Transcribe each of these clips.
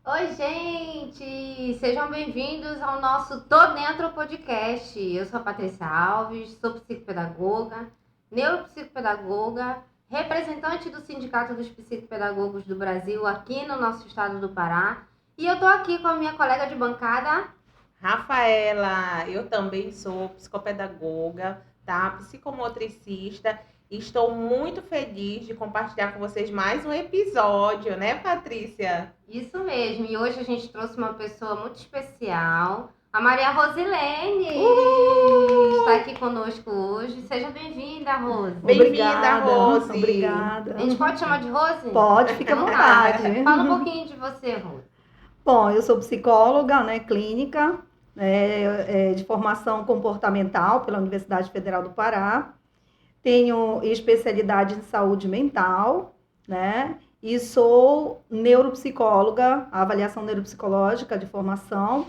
Oi, gente! Sejam bem-vindos ao nosso Tô Dentro podcast. Eu sou a Patrícia Alves, sou psicopedagoga, neuropsicopedagoga, representante do Sindicato dos Psicopedagogos do Brasil aqui no nosso estado do Pará. E eu tô aqui com a minha colega de bancada. Rafaela, eu também sou psicopedagoga, tá? Psicomotricista. E estou muito feliz de compartilhar com vocês mais um episódio, né, Patrícia? Isso mesmo, e hoje a gente trouxe uma pessoa muito especial, a Maria Rosilene. Está aqui conosco hoje. Seja bem-vinda, Rose. Bem-vinda, Rose. A gente pode chamar de Rose? Pode, fica à vontade. Fala um pouquinho de você, Rose. Bom, eu sou psicóloga, né, clínica, de formação comportamental pela Universidade Federal do Pará. Tenho especialidade em saúde mental, né? E sou neuropsicóloga, avaliação neuropsicológica de formação.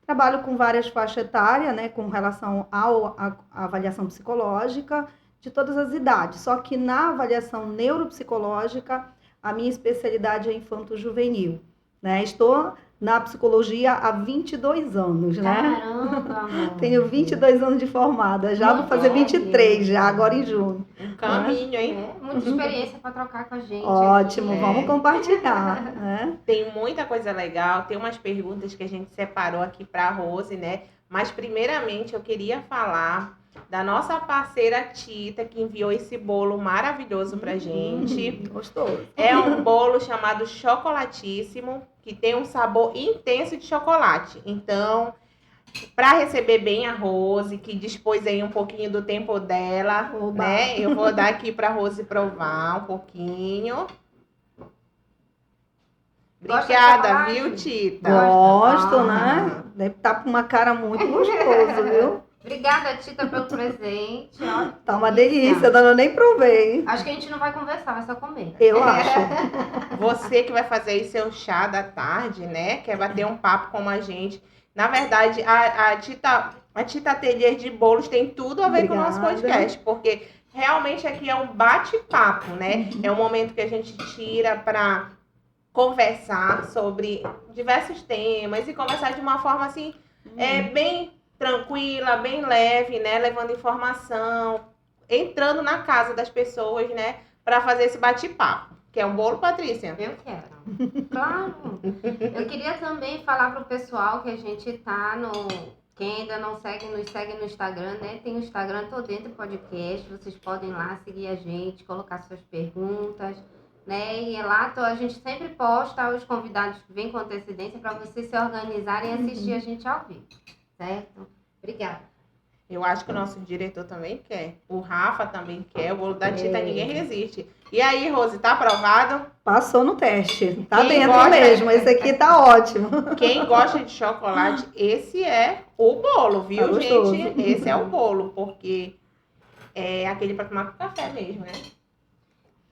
Trabalho com várias faixas etárias, né, com relação à avaliação psicológica de todas as idades. Só que na avaliação neuropsicológica, a minha especialidade é infanto-juvenil, né? Estou na psicologia há 22 anos, né? Caramba, amor. Tenho 22 anos de formada, já vou fazer 23 já, agora em junho. Um caminho, hein? Muita experiência para trocar com a gente. Ótimo, aqui. vamos compartilhar, né? Tem muita coisa legal, tem umas perguntas que a gente separou aqui para a Rose, né? Mas primeiramente eu queria falar da nossa parceira Tita, que enviou esse bolo maravilhoso pra gente. Gostoso. É um bolo chamado Chocolatíssimo, que tem um sabor intenso de chocolate. Então, para receber bem a Rose, que dispôs aí um pouquinho do tempo dela, Oba. né? Eu vou dar aqui para Rose provar um pouquinho. Obrigada, viu, Tita? Gosto, né? Deve estar com uma cara muito gostoso, viu? Obrigada, Tita, pelo presente. Ó, Tá uma delícia, eu nem provei. acho que a gente não vai conversar, vai só comer. Eu acho. Você que vai fazer aí seu chá da tarde, né? Quer bater um papo com a gente. Na verdade, a Tita Ateliê de Bolos tem tudo a ver com o nosso podcast, porque realmente aqui é um bate-papo, né? É um momento que a gente tira para conversar sobre diversos temas e conversar de uma forma assim, bem tranquila, bem leve, né? Levando informação, entrando na casa das pessoas, né? Para fazer esse bate-papo. Quer um bolo, Patrícia? Eu quero. Claro. Eu queria também falar pro pessoal que a gente tá no... Quem ainda não segue, nos segue no Instagram, né? Tem o Instagram Tô Dentro Podcast. Vocês podem lá seguir a gente, colocar suas perguntas, né? E lá a gente sempre posta os convidados que vêm com antecedência para vocês se organizarem e assistir a gente ao vivo, certo? Obrigada. Eu acho que o nosso diretor também quer. O Rafa também quer. O bolo da Tita ninguém resiste. E aí, Rose, tá aprovado? Passou no teste. Tá Quem dentro gosta- mesmo. Esse aqui tá ótimo. Quem gosta de chocolate, esse é o bolo, viu, Tá gostoso. gente? Esse é o bolo, porque é aquele para tomar com café mesmo, né?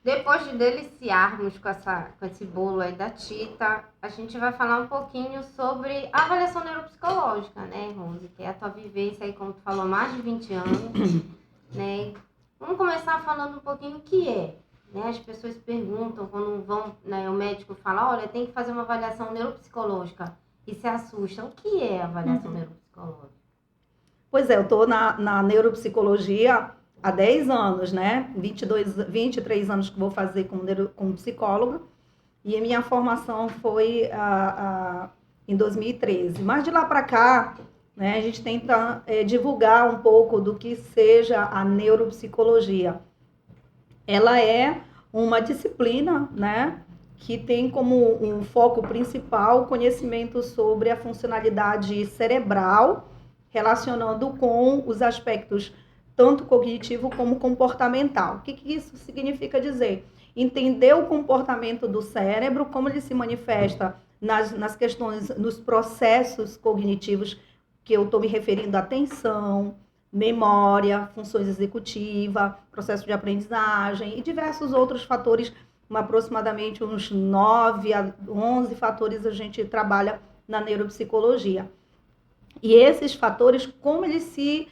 Depois de deliciarmos com esse bolo aí da Tita, a gente vai falar um pouquinho sobre a avaliação neuropsicológica, né, Rose? Que é a tua vivência aí, como tu falou, mais de 20 anos, né? Vamos começar falando um pouquinho o que é, né? As pessoas perguntam quando vão, né, o médico fala, olha, tem que fazer uma avaliação neuropsicológica e se assustam. O que é a avaliação neuropsicológica? Pois é, eu tô na neuropsicologia há 10 anos, né? 23 anos que vou fazer como psicóloga. E a minha formação foi em 2013. Mas de lá para cá, né, a gente tenta divulgar um pouco do que seja a neuropsicologia. Ela é uma disciplina, né, que tem como um foco principal o conhecimento sobre a funcionalidade cerebral, relacionando com os aspectos tanto cognitivo como comportamental. O que isso significa dizer? Entender o comportamento do cérebro, como ele se manifesta nas questões, nos processos cognitivos, que eu estou me referindo à atenção, memória, funções executivas, processo de aprendizagem e diversos outros fatores, aproximadamente uns 9 a 11 fatores a gente trabalha na neuropsicologia. E esses fatores, como eles se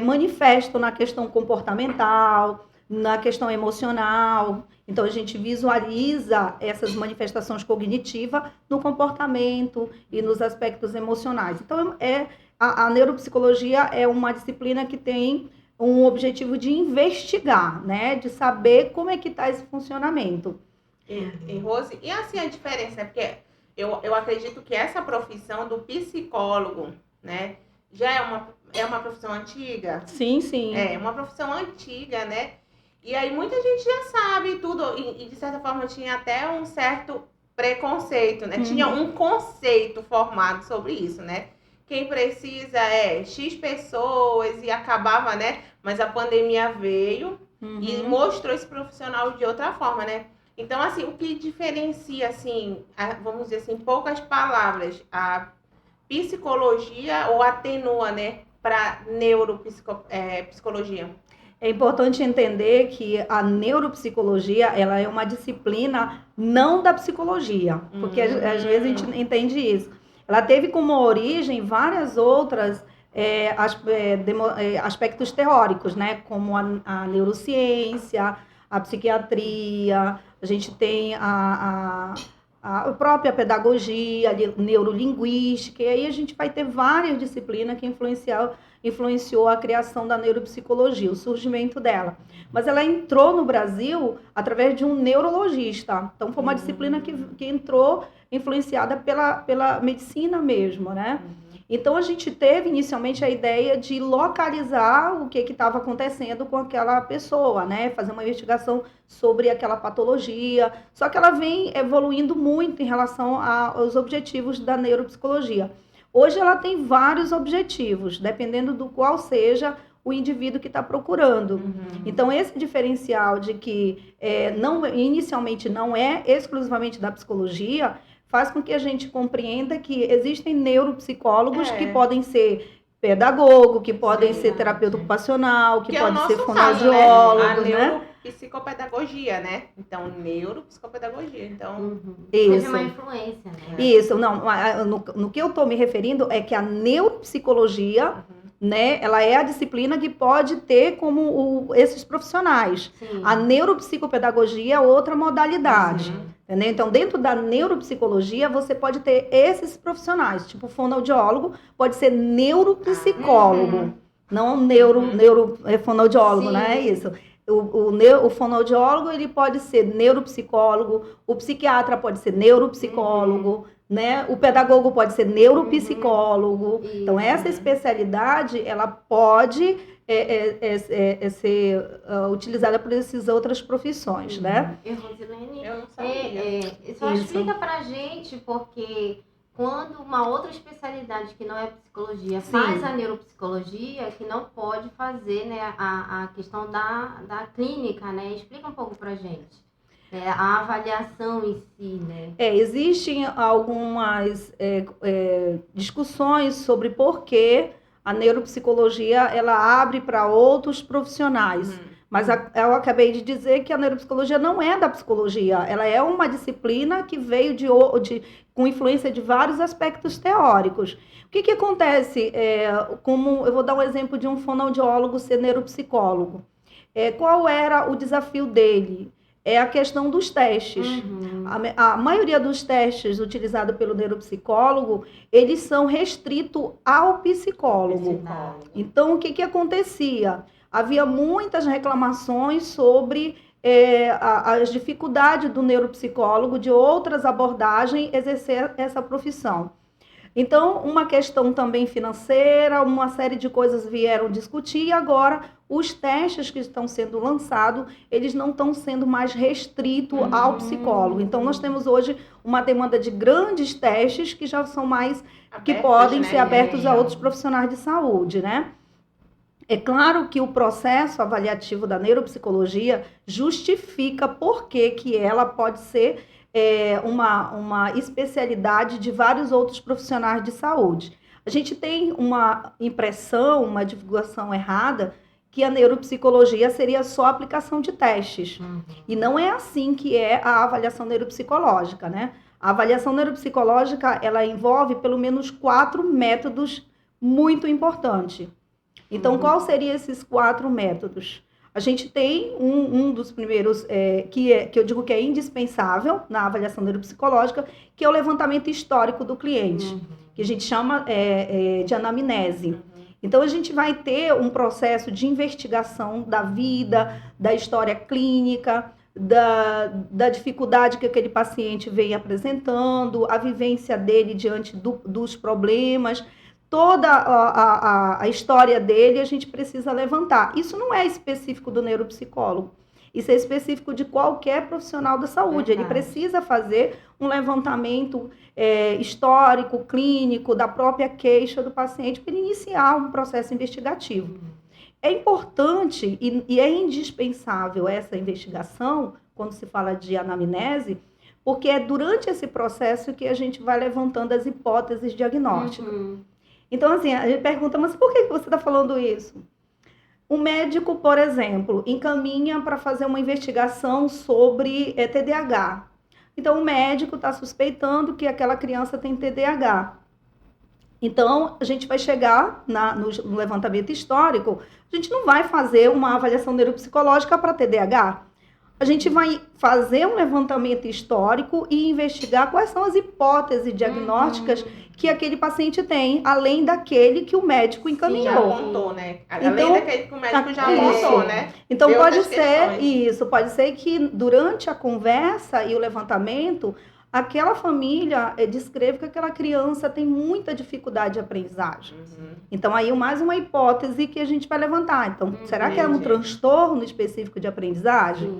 manifestam na questão comportamental, na questão emocional. Então, a gente visualiza essas manifestações cognitivas no comportamento e nos aspectos emocionais. Então, a neuropsicologia é uma disciplina que tem um objetivo de investigar, né? De saber como é que está esse funcionamento. E Rose, e assim a diferença, né? Porque eu acredito que essa profissão do psicólogo, né? Já é uma profissão antiga. Sim, sim. É uma profissão antiga, né? E aí muita gente já sabe tudo, e de certa forma tinha até um certo preconceito, né? Tinha um conceito formado sobre isso, né? Quem precisa é X pessoas e acabava, né? Mas a pandemia veio e mostrou esse profissional de outra forma, né? Então, assim, o que diferencia, assim, vamos dizer assim, em poucas palavras, a psicologia ou atenua, né? Para neuropsicologia. É importante entender que a neuropsicologia, ela é uma disciplina não da psicologia, porque às vezes a gente entende isso. Ela teve como origem várias outras aspectos teóricos, né? Como a neurociência, a psiquiatria, a gente tem a própria pedagogia, a neurolinguística, e aí a gente vai ter várias disciplinas que influenciou a criação da neuropsicologia, o surgimento dela. Mas ela entrou no Brasil através de um neurologista. Então, foi uma disciplina que entrou influenciada pela medicina mesmo, né? Então, a gente teve inicialmente a ideia de localizar o que estava acontecendo com aquela pessoa, né? Fazer uma investigação sobre aquela patologia. Só que ela vem evoluindo muito em relação aos objetivos da neuropsicologia. Hoje ela tem vários objetivos, dependendo do qual seja o indivíduo que está procurando. Então, esse diferencial de que inicialmente não é exclusivamente da psicologia, faz com que a gente compreenda que existem neuropsicólogos que podem ser pedagogo, que podem ser terapeuta ocupacional, que podem ser fonoaudiólogos, né? Neuropsicopedagogia, né? Então, neuropsicopedagogia. Então, teve uma influência, né? Isso, não, no que eu estou me referindo é que a neuropsicologia, né, ela é a disciplina que pode ter como esses profissionais. Sim. A neuropsicopedagogia é outra modalidade. Entendeu? Então, dentro da neuropsicologia, você pode ter esses profissionais, tipo fonoaudiólogo, pode ser neuropsicólogo, não fonoaudiólogo, né? É isso. O fonoaudiólogo, ele pode ser neuropsicólogo, o psiquiatra pode ser neuropsicólogo, né? O pedagogo pode ser neuropsicólogo. Então, essa especialidade, ela pode ser utilizada por essas outras profissões, né? Rosilene, eu não sabia. Só explica pra gente, porque quando uma outra especialidade que não é psicologia faz a neuropsicologia, que não pode fazer, né, a questão da clínica, né? Explica um pouco pra gente. A avaliação em si, né? Existem algumas discussões sobre por que a neuropsicologia ela abre para outros profissionais. Mas eu acabei de dizer que a neuropsicologia não é da psicologia. Ela é uma disciplina que veio com influência de vários aspectos teóricos. O que acontece? Como eu vou dar um exemplo de um fonoaudiólogo ser neuropsicólogo. Qual era o desafio dele? É a questão dos testes. A maioria dos testes utilizados pelo neuropsicólogo, eles são restritos ao psicólogo. Então, o que acontecia? Havia muitas reclamações sobre as dificuldades do neuropsicólogo, de outras abordagens, exercer essa profissão. Então, uma questão também financeira, uma série de coisas vieram discutir, e agora os testes que estão sendo lançados, eles não estão sendo mais restritos ao psicólogo. Então, nós temos hoje uma demanda de grandes testes que já são mais, que podem ser abertos a outros profissionais de saúde, né? É claro que o processo avaliativo da neuropsicologia justifica por que ela pode ser uma especialidade de vários outros profissionais de saúde. A gente tem uma impressão, uma divulgação errada, que a neuropsicologia seria só a aplicação de testes. E não é assim que é a avaliação neuropsicológica, né? A avaliação neuropsicológica, ela envolve pelo menos 4 métodos muito importantes. Então, quais seriam esses 4 métodos? a gente tem um dos primeiros, que eu digo que é indispensável na avaliação neuropsicológica, que é o levantamento histórico do cliente, que a gente chama de anamnese. Então, a gente vai ter um processo de investigação da vida, da história clínica, da dificuldade que aquele paciente vem apresentando, a vivência dele diante dos problemas, toda a história dele a gente precisa levantar. Isso não é específico do neuropsicólogo, isso é específico de qualquer profissional da saúde. Ele precisa fazer um levantamento histórico, clínico, da própria queixa do paciente para iniciar um processo investigativo. É importante e é indispensável essa investigação, quando se fala de anamnese, porque é durante esse processo que a gente vai levantando as hipóteses diagnósticas. Então, assim, a gente pergunta, mas por que você está falando isso? O médico, por exemplo, encaminha para fazer uma investigação sobre TDAH. Então, o médico está suspeitando que aquela criança tem TDAH. Então, a gente vai chegar no levantamento histórico, a gente não vai fazer uma avaliação neuropsicológica para TDAH. A gente vai fazer um levantamento histórico e investigar quais são as hipóteses diagnósticas que aquele paciente tem, além daquele que o médico encaminhou. Já apontou, né? Além daquele que o médico já apontou, né? Então, pode ser que durante a conversa e o levantamento, aquela família descreve que aquela criança tem muita dificuldade de aprendizagem. Então, aí mais uma hipótese que a gente vai levantar. Então, será que é um transtorno específico de aprendizagem?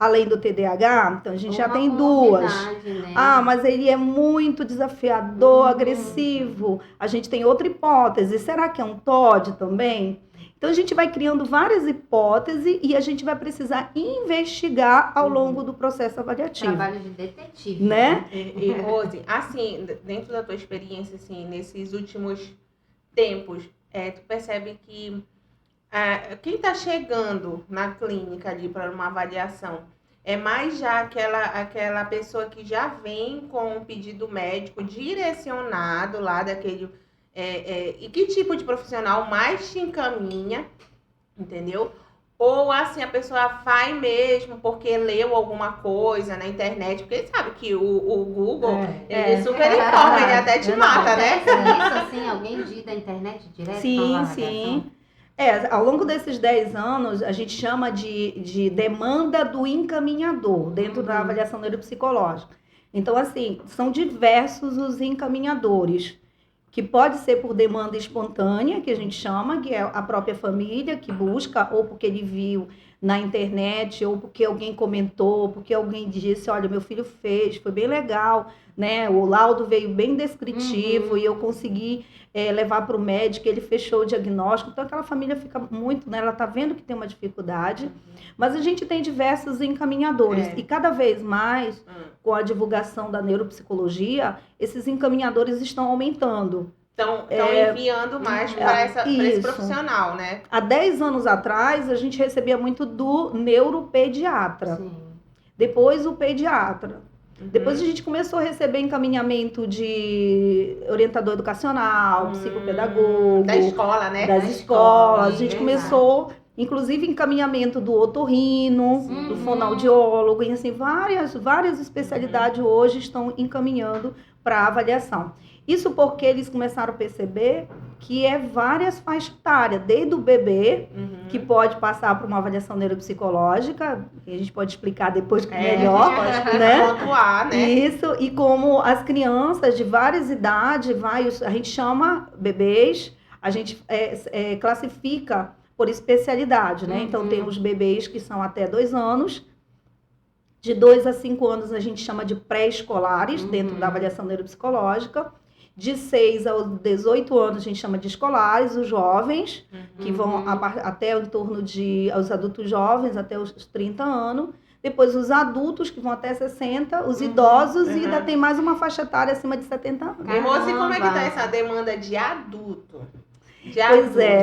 Além do TDAH? Então, a gente já tem duas. Né? Mas ele é muito desafiador, agressivo. A gente tem outra hipótese. Será que é um TOD também? Então, a gente vai criando várias hipóteses e a gente vai precisar investigar ao longo do processo avaliativo. Trabalho de detetive. Né? E Rose, assim, dentro da tua experiência, assim, nesses últimos tempos, tu percebe que quem está chegando na clínica ali para uma avaliação é mais já aquela pessoa que já vem com um pedido médico direcionado lá daquele... e que tipo de profissional mais te encaminha, entendeu? Ou assim, a pessoa vai mesmo porque leu alguma coisa na internet, porque ele sabe que o Google, ele super informa, ele até te mata, né? Isso, assim, alguém da internet direto? Sim. Ao longo desses 10 anos, a gente chama de demanda do encaminhador, dentro da avaliação neuropsicológica. Então, assim, são diversos os encaminhadores, que pode ser por demanda espontânea, que a gente chama, que é a própria família que busca, ou porque ele viu na internet, ou porque alguém comentou, porque alguém disse, olha, meu filho fez, foi bem legal, né? O laudo veio bem descritivo e eu consegui levar para o médico, ele fechou o diagnóstico. Então, aquela família fica muito, né? Ela está vendo que tem uma dificuldade, mas a gente tem diversos encaminhadores. E cada vez mais, com a divulgação da neuropsicologia, esses encaminhadores estão aumentando. Estão enviando mais para esse profissional, né? Há 10 anos atrás, a gente recebia muito do neuropediatra. Sim. Depois, o pediatra. Depois, a gente começou a receber encaminhamento de orientador educacional, psicopedagogo. Da escola, né? Das escolas. A gente começou, inclusive, encaminhamento do otorrino, do fonoaudiólogo. E, assim, várias especialidades hoje estão encaminhando para avaliação. Isso porque eles começaram a perceber que várias faixas etárias, desde o bebê, que pode passar por uma avaliação neuropsicológica, que a gente pode explicar depois melhor, né? Pontuar, né? Isso, e como as crianças de várias idades, a gente chama bebês, a gente classifica por especialidade, né? Então, tem os bebês que são até 2 anos, de 2 a 5 anos a gente chama de pré-escolares, dentro da avaliação neuropsicológica. De 6 aos 18 anos a gente chama de escolares, os jovens, que vão até em torno os adultos jovens, até os 30 anos. Depois os adultos, que vão até 60, os idosos, e ainda tem mais uma faixa etária acima de 70 anos. E Rose, como é que tá essa demanda de adulto?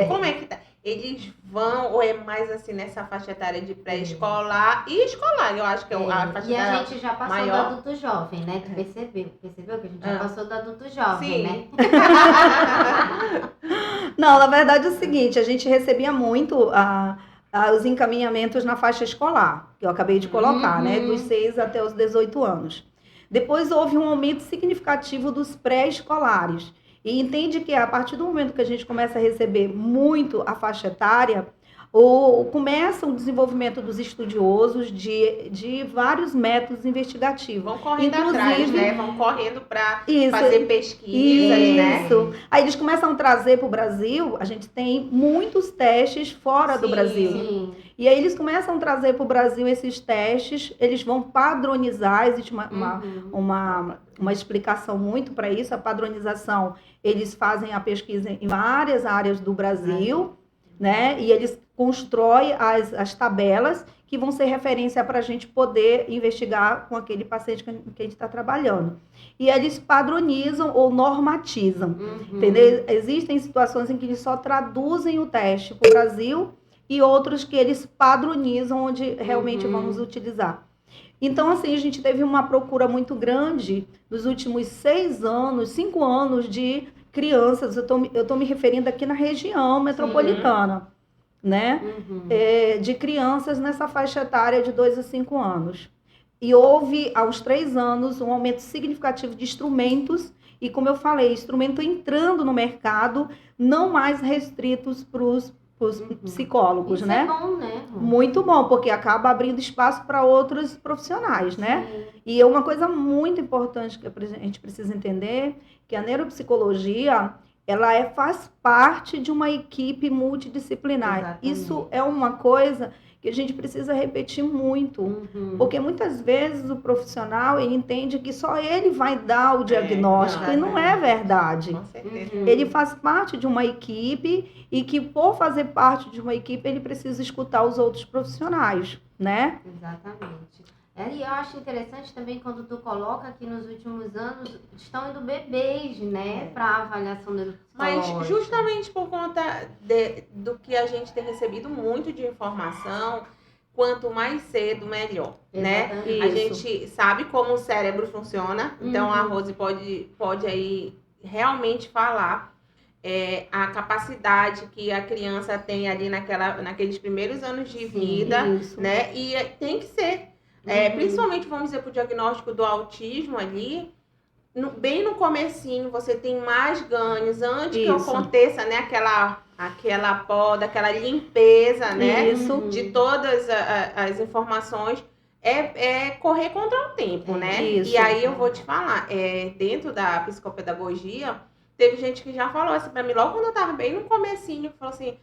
Como é que tá? Eles vão, ou é mais assim, nessa faixa etária de pré-escolar e escolar? Eu acho que é a faixa etária. E a gente já passou do adulto jovem, né? Tu percebeu que a gente já passou do adulto jovem, né? Não, na verdade é o seguinte, a gente recebia muito os encaminhamentos na faixa escolar, que eu acabei de colocar, né? Dos 6 até os 18 anos. Depois houve um aumento significativo dos pré-escolares. E entende que a partir do momento que a gente começa a receber muito a faixa etária, ou começa o desenvolvimento dos estudiosos de vários métodos investigativos. Vão correndo atrás, né? Vão correndo para fazer pesquisas, né? Isso. Aí eles começam a trazer para o Brasil, a gente tem muitos testes fora do Brasil. Sim. E aí eles começam a trazer para o Brasil esses testes, eles vão padronizar, existe uma explicação muito para isso, a padronização, eles fazem a pesquisa em várias áreas do Brasil, né? E eles constroem as tabelas que vão ser referência para a gente poder investigar com aquele paciente que a gente está trabalhando. E eles padronizam ou normatizam, entendeu? Existem situações em que eles só traduzem o teste para o Brasil e outros que eles padronizam onde realmente vamos utilizar. Então, assim, a gente teve uma procura muito grande nos últimos 5 anos de crianças, eu tô me referindo aqui na região metropolitana, né? De crianças nessa faixa etária de 2 a 5 anos. E houve, aos 3 anos, um aumento significativo de instrumentos, e como eu falei, instrumento entrando no mercado, não mais restritos para os psicólogos, Isso né? é bom, né? Muito bom, porque acaba abrindo espaço para outros profissionais, né? Sim. E é uma coisa muito importante que a gente precisa entender, que a neuropsicologia, ela faz parte de uma equipe multidisciplinar. Exatamente. Isso é uma coisa que a gente precisa repetir muito, porque muitas vezes o profissional, ele entende que só ele vai dar o diagnóstico, e não é verdade. Com certeza. Ele faz parte de uma equipe e que, por fazer parte de uma equipe, ele precisa escutar os outros profissionais, né? Exatamente. E eu acho interessante também quando tu coloca que nos últimos anos estão indo bebês, né, para avaliação neuropsicológica. Mas justamente por conta do que a gente tem recebido muito de informação, quanto mais cedo, melhor, né? Isso. A gente sabe como o cérebro funciona, então a Rose pode aí realmente falar a capacidade que a criança tem ali naqueles primeiros anos de vida, Isso. né? E tem que ser. Principalmente, vamos dizer, para o diagnóstico do autismo ali, bem no comecinho, você tem mais ganhos antes que aconteça, né, aquela poda, aquela limpeza, né, de todas as informações, correr contra o tempo, né? Isso. E aí eu vou te falar, dentro da psicopedagogia, teve gente que já falou assim para mim, logo quando eu estava bem no comecinho, falou assim,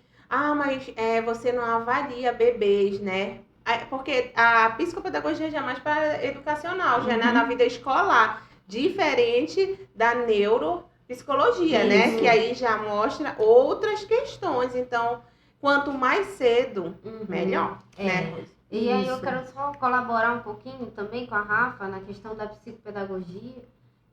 mas você não avalia bebês, né? Porque a psicopedagogia já é mais para educacional, já na vida escolar, diferente da neuropsicologia, né? Que aí já mostra outras questões. Então, quanto mais cedo, melhor, né? E aí eu quero só colaborar um pouquinho também com a Rafa na questão da psicopedagogia,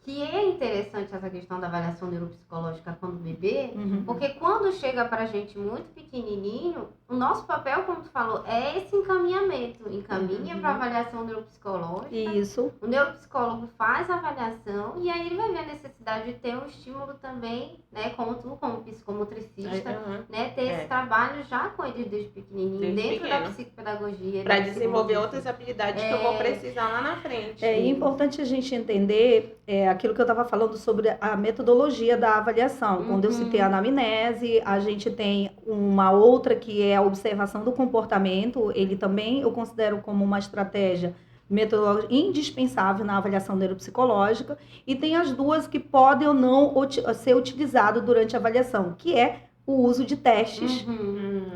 que é interessante essa questão da avaliação neuropsicológica quando bebê, porque quando chega pra gente muito pequenininho, o nosso papel, como tu falou, é esse encaminhamento. Encaminha para avaliação neuropsicológica. Isso. O neuropsicólogo faz a avaliação e aí ele vai ver a necessidade de ter um estímulo também, né, como tu, como psicomotricista, né, ter esse trabalho já com eles desde pequenininho, dentro da psicopedagogia. Para desenvolver outras habilidades que eu vou precisar lá na frente. É importante a gente entender aquilo que eu estava falando sobre a metodologia da avaliação. Quando eu citei a anamnese, a gente tem uma outra que é a observação do comportamento. Ele também eu considero como uma estratégia metodológica indispensável na avaliação neuropsicológica. E tem as duas que podem ou não ser utilizadas durante a avaliação, que é o uso de testes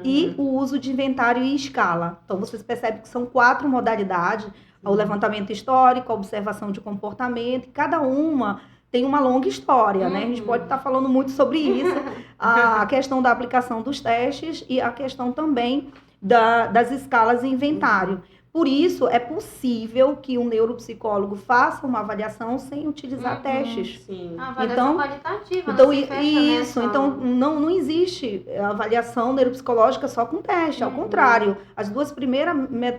e o uso de inventário e escala. Então, vocês percebem que são 4 modalidades. O levantamento histórico, a observação de comportamento, cada uma tem uma longa história, né? A gente pode estar falando muito sobre isso, a questão da aplicação dos testes e a questão também das escalas e inventário. Por isso, é possível que um neuropsicólogo faça uma avaliação sem utilizar testes. Sim. A avaliação qualitativa. Então, não se fecha, isso. né, Então, não existe avaliação neuropsicológica só com teste. Ao contrário, as 2 primeiras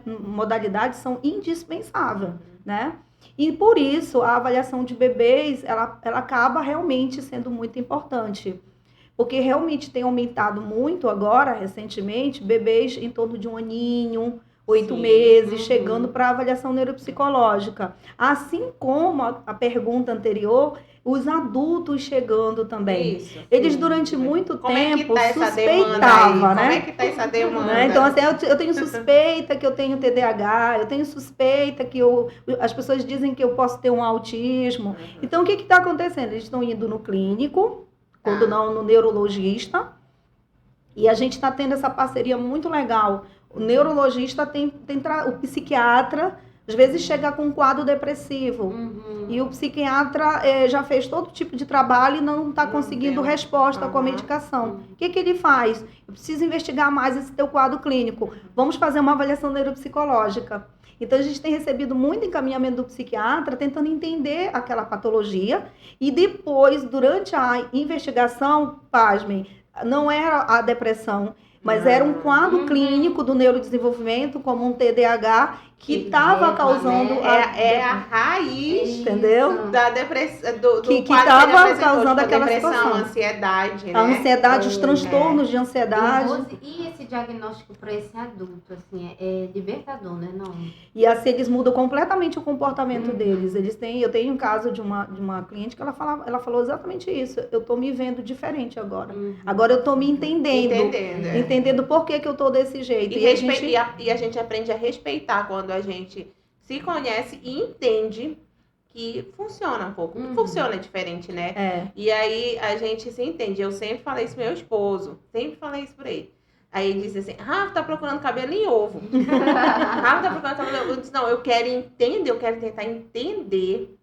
modalidades são indispensáveis, né? E por isso, a avaliação de bebês, ela acaba realmente sendo muito importante. porque realmente tem aumentado muito agora, recentemente, bebês em torno de 1 aninho, 8 Sim. meses, chegando para avaliação neuropsicológica. Assim como a pergunta anterior, os adultos chegando também. Isso. Eles, Sim. durante muito Como é que tempo, tá essa demanda suspeitavam, aí? né? Como é que tá essa demanda? Né? Então, assim, eu tenho suspeita que eu tenho TDAH, eu tenho suspeita que as pessoas dizem que eu posso ter um autismo. Então, o que está acontecendo? Eles estão indo no clínico, quando não no neurologista, e a gente está tendo essa parceria muito legal. O neurologista o psiquiatra, às vezes chega com um quadro depressivo. E o psiquiatra já fez todo tipo de trabalho e não está conseguindo resposta com a medicação. O que ele faz? Eu preciso investigar mais esse teu quadro clínico. Vamos fazer uma avaliação neuropsicológica. Então, a gente tem recebido muito encaminhamento do psiquiatra tentando entender aquela patologia. E depois, durante a investigação, pasmem, não era a depressão, mas era um quadro clínico do neurodesenvolvimento, como um TDAH, que estava causando... É a raiz, entendeu? Da depressão, que quadro estava causando aquela depressão, situação. Ansiedade, né? A ansiedade, os transtornos de ansiedade. Rose, e esse diagnóstico para esse adulto, assim, é libertador, né? Não. E assim, eles mudam completamente o comportamento deles. Eu tenho um caso de uma cliente que ela falou exatamente isso. Eu tô me vendo diferente agora. Agora eu tô me entendendo por que eu tô desse jeito. E a gente aprende a respeitar quando a gente se conhece e entende que funciona um pouco. Funciona diferente, né? E aí a gente se entende. Eu sempre falei isso pro meu esposo. Sempre falei isso pra ele. Aí ele disse assim, Rafa, tá procurando cabelo em ovo. Rafa tá procurando cabelo em ovo. Eu disse, não, eu quero entender, eu quero tentar entender.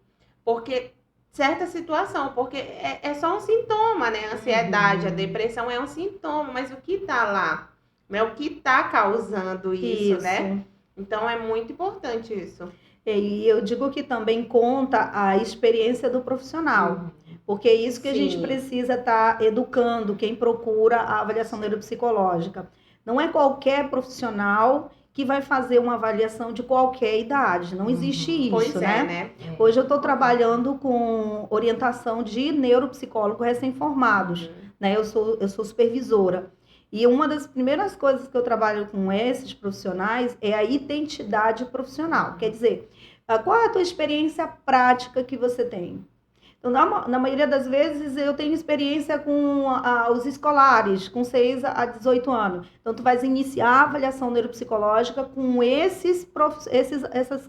Porque certa situação, porque é só um sintoma, né? A ansiedade, a depressão é um sintoma, mas o que tá lá? Né? O que tá causando isso, né? Então é muito importante isso. E eu digo que também conta a experiência do profissional. Porque é isso que a gente precisa estar educando quem procura a avaliação neuropsicológica. Não é qualquer profissional que vai fazer uma avaliação de qualquer idade. Não existe isso, né? Hoje eu estou trabalhando com orientação de neuropsicólogos recém-formados. Né? Eu sou supervisora. E uma das primeiras coisas que eu trabalho com esses profissionais é a identidade profissional. Quer dizer, qual é a tua experiência prática que você tem? Então, na maioria das vezes, eu tenho experiência com os escolares, com 6 a 18 anos. Então, tu vais iniciar a avaliação neuropsicológica com essas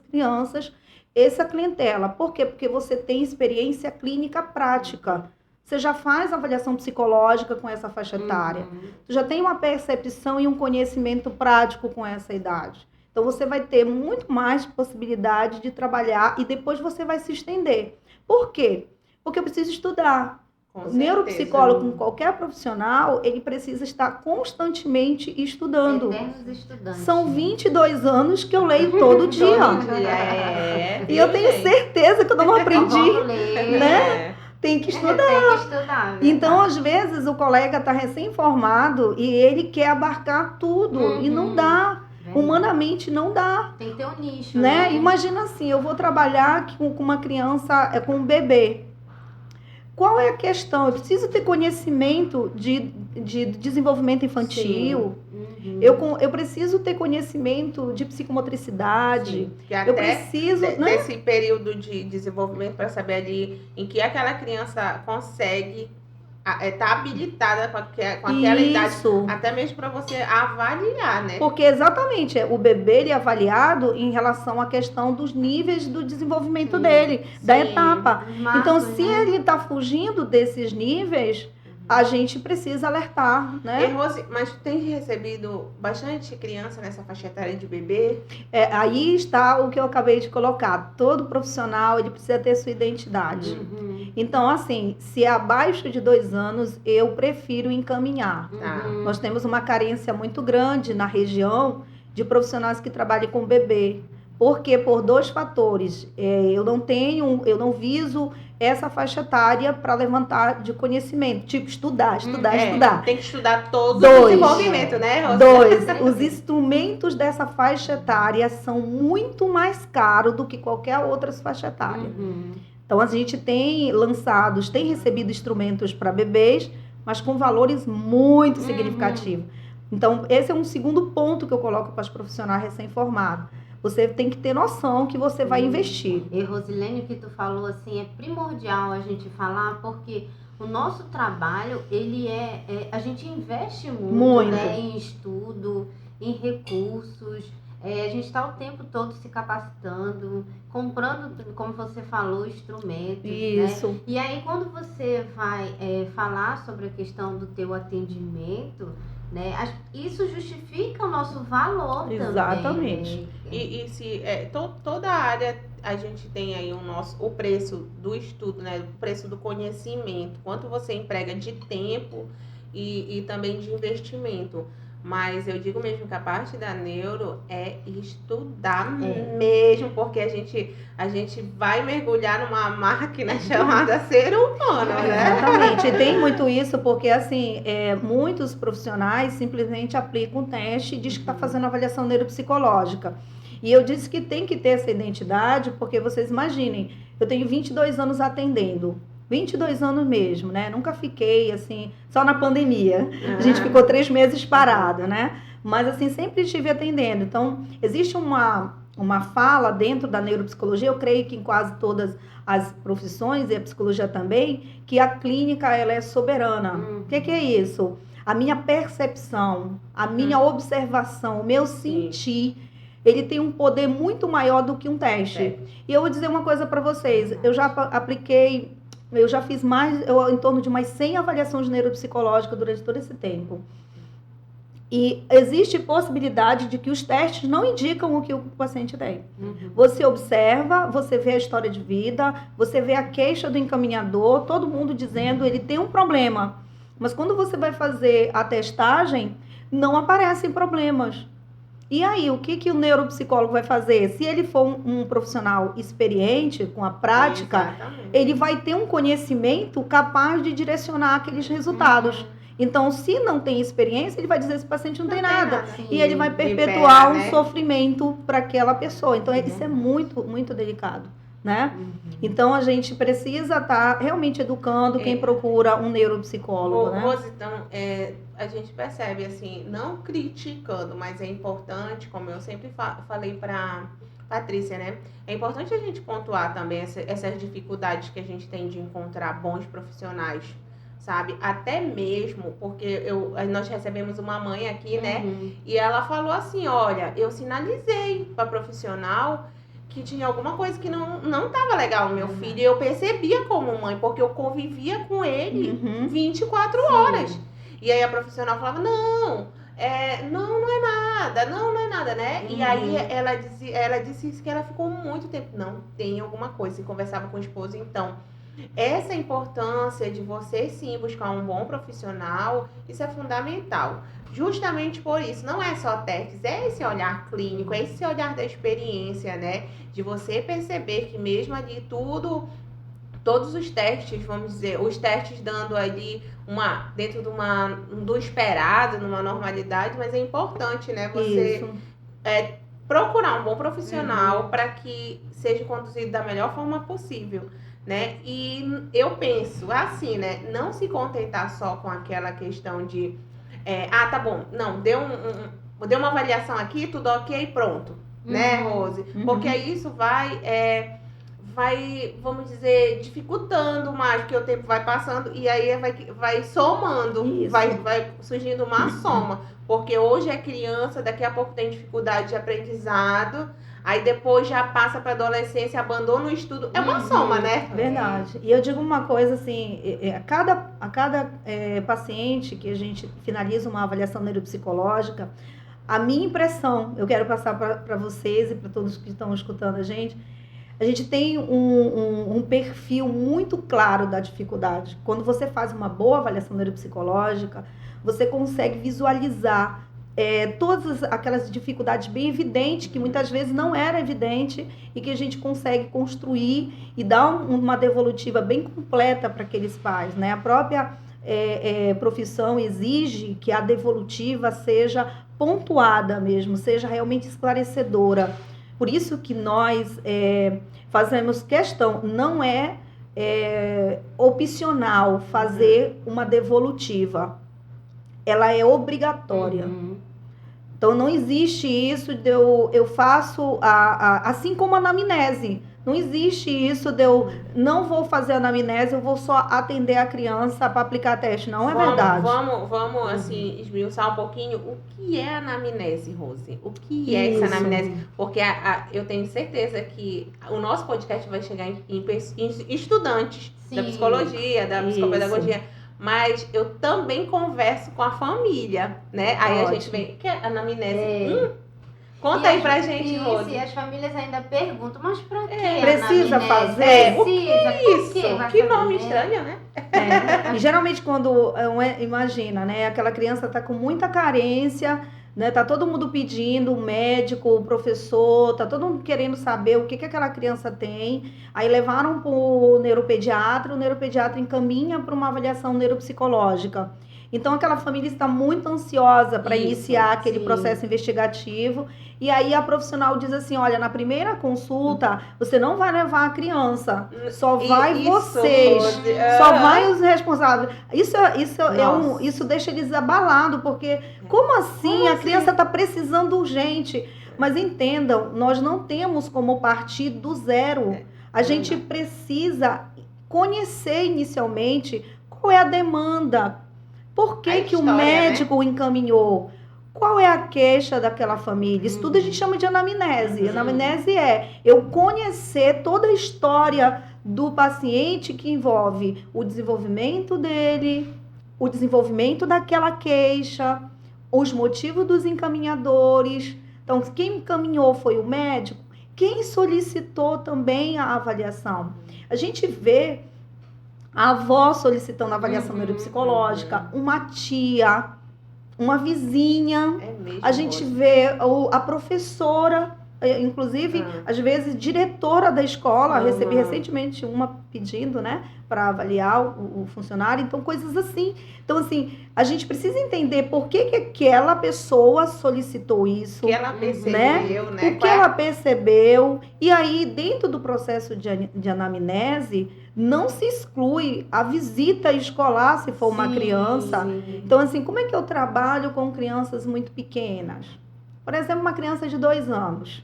crianças, essa clientela. Por quê? Porque você tem experiência clínica prática. Você já faz avaliação psicológica com essa faixa etária. Tu já tem uma percepção e um conhecimento prático com essa idade. Então, você vai ter muito mais possibilidade de trabalhar e depois você vai se estender. Por quê? Porque eu preciso estudar. O neuropsicólogo, com qualquer profissional, ele precisa estar constantemente estudando. Eternos estudantes. São 22 anos que eu leio todo dia. E eu tenho certeza que eu não aprendi, né? Tem que estudar. Então, às vezes, o colega está recém-formado e ele quer abarcar tudo. E não dá. Humanamente, não dá. Tem que ter um nicho, né? Imagina assim, eu vou trabalhar com uma criança, com um bebê. Qual é a questão? Eu preciso ter conhecimento de desenvolvimento infantil. Eu preciso ter conhecimento de psicomotricidade. Eu preciso desse período de desenvolvimento para saber ali em que aquela criança consegue estar habilitada com aquela idade, até mesmo para você avaliar, né? Porque exatamente, o bebê ele é avaliado em relação à questão dos níveis do desenvolvimento dele, da etapa. Então, se ele está fugindo desses níveis, a gente precisa alertar, né? Rose, mas tu tem recebido bastante criança nessa faixa etária de bebê? Aí está o que eu acabei de colocar. Todo profissional ele precisa ter sua identidade. Então, assim, se é abaixo de 2 anos, eu prefiro encaminhar. Nós temos uma carência muito grande na região de profissionais que trabalhem com bebê. Porque por 2 fatores. Eu não viso essa faixa etária para levantar de conhecimento. Tipo, estudar. Tem que estudar todo o desenvolvimento, né, Rosa? 2, os instrumentos dessa faixa etária são muito mais caros do que qualquer outra faixa etária. Então, a gente tem recebido instrumentos para bebês mas com valores muito significativos. Então, esse é um segundo ponto que eu coloco para os profissionais recém-formados. Você tem que ter noção que você vai investir. E, Rosilene, o que tu falou, assim, é primordial a gente falar, porque o nosso trabalho, ele a gente investe muito. Né, em estudo, em recursos. A gente está o tempo todo se capacitando, comprando, como você falou, instrumentos. Isso. Né? E aí, quando você vai falar sobre a questão do teu atendimento, né, isso justifica o nosso valor. Exatamente. Também. Né? E se toda a área a gente tem aí o preço do estudo, né, o preço do conhecimento, quanto você emprega de tempo e também de investimento. Mas eu digo mesmo que a parte da neuro é estudar mesmo, porque a gente vai mergulhar numa máquina chamada ser humano, né? Exatamente. E tem muito isso porque, assim, muitos profissionais simplesmente aplicam um teste e diz que está fazendo avaliação neuropsicológica. E eu disse que tem que ter essa identidade, porque vocês imaginem, eu tenho 22 anos atendendo. 22 anos mesmo, né? Nunca fiquei, assim, só na pandemia. A gente ficou 3 meses parado, né? Mas, assim, sempre estive atendendo. Então, existe uma fala dentro da neuropsicologia, eu creio que em quase todas as profissões, e a psicologia também, que a clínica, ela é soberana. O que é isso? A minha percepção, a minha observação, o meu sentir, ele tem um poder muito maior do que um teste. E eu vou dizer uma coisa para vocês. Eu já apliquei... Eu já fiz em torno de umas 100 avaliações neuropsicológicas durante todo esse tempo. E existe possibilidade de que os testes não indicam o que o paciente tem. Você observa, você vê a história de vida, você vê a queixa do encaminhador, todo mundo dizendo ele tem um problema. Mas quando você vai fazer a testagem, não aparecem problemas. E aí, o que o neuropsicólogo vai fazer? Se ele for um profissional experiente, com a prática, ele vai ter um conhecimento capaz de direcionar aqueles resultados. Então, se não tem experiência, ele vai dizer que esse paciente não tem nada. E ele vai perpetuar um sofrimento para aquela pessoa. Então, isso é muito, muito delicado. Né? Então, a gente precisa estar realmente educando quem procura um neuropsicólogo. Né? Então, a gente percebe, assim, não criticando, mas é importante, como eu sempre falei para Patrícia, né? É importante a gente pontuar também essas dificuldades que a gente tem de encontrar bons profissionais, sabe? Até mesmo, porque nós recebemos uma mãe aqui, né? E ela falou assim, olha, eu sinalizei para profissional que tinha alguma coisa que não estava legal no meu filho. E eu percebia como mãe, porque eu convivia com ele 24 horas. E aí a profissional falava, não é nada, né? E aí ela disse isso, que ela ficou muito tempo. Não, tem alguma coisa. E conversava com o esposo, então... Essa importância de você, sim, buscar um bom profissional, isso é fundamental. Justamente por isso, não é só testes, é esse olhar clínico, é esse olhar da experiência, né? De você perceber que mesmo ali todos os testes, vamos dizer, os testes dando ali dentro do esperado, numa normalidade, mas é importante, né? Você procurar um bom profissional para que seja conduzido da melhor forma possível. Né? E eu penso assim, né? Não se contentar só com aquela questão de tá bom, não, deu uma avaliação aqui, tudo ok, pronto, né, Rose? Porque isso vai, vamos dizer, dificultando mais, porque o tempo vai passando e aí vai somando, vai surgindo uma soma, porque hoje é criança, daqui a pouco tem dificuldade de aprendizado. Aí depois já passa para adolescência, abandona o estudo. É uma soma, né? Verdade. E eu digo uma coisa assim, a cada paciente que a gente finaliza uma avaliação neuropsicológica, a minha impressão, eu quero passar para vocês e para todos que estão escutando a gente tem um perfil muito claro da dificuldade. Quando você faz uma boa avaliação neuropsicológica, você consegue visualizar todas aquelas dificuldades bem evidentes, que muitas vezes não era evidente, e que a gente consegue construir e dar uma devolutiva bem completa para aqueles pais, né? A própria profissão exige que a devolutiva seja pontuada mesmo, seja realmente esclarecedora. Por isso que nós fazemos questão, não é opcional fazer uma devolutiva. Ela é obrigatória. Então, não existe isso de eu faço, assim como a anamnese. Não existe isso de eu não vou fazer a anamnese, eu vou só atender a criança para aplicar teste. Não é verdade. Vamos assim, esmiuçar um pouquinho o que é a anamnese, Rose. O que é essa anamnese? Porque eu tenho certeza que o nosso podcast vai chegar em estudantes da psicologia, da psicopedagogia. Mas eu também converso com a família, né? Aí a gente vem, que é anamnese? Conta aí pra gente, Rose. E as famílias ainda perguntam, mas pra quê? Precisa fazer? O que é isso? Que nome estranho, né? E geralmente quando, imagina, né? Aquela criança tá com muita carência, né? Tá todo mundo pedindo, o médico, o professor, tá todo mundo querendo saber o que aquela criança tem. Aí levaram pro neuropediatra, o neuropediatra encaminha para uma avaliação neuropsicológica. Então, aquela família está muito ansiosa para iniciar aquele processo investigativo. E aí, a profissional diz assim, olha, na primeira consulta, você não vai levar a criança. Só vai vocês. Só vai os responsáveis. Isso deixa eles abalados, porque como assim? A criança está precisando urgente. Mas entendam, nós não temos como partir do zero. A gente precisa conhecer inicialmente qual é a demanda. Por que o médico o encaminhou? Qual é a queixa daquela família? Isso tudo a gente chama de anamnese. Anamnese é eu conhecer toda a história do paciente que envolve o desenvolvimento dele, o desenvolvimento daquela queixa, os motivos dos encaminhadores. Então, quem encaminhou foi o médico. Quem solicitou também a avaliação? A gente vê a avó solicitando avaliação neuropsicológica, uma tia, uma vizinha. A gente vê a professora, inclusive, às vezes, diretora da escola. Recebi recentemente uma pedindo, né, para avaliar o funcionário. Então, coisas assim. Então, assim, a gente precisa entender por que aquela pessoa solicitou isso. O que ela percebeu, né? O que ela percebeu. E aí, dentro do processo de anamnese, não se exclui a visita escolar se for uma criança. Então, assim, como é que eu trabalho com crianças muito pequenas? Por exemplo, uma criança de 2 anos.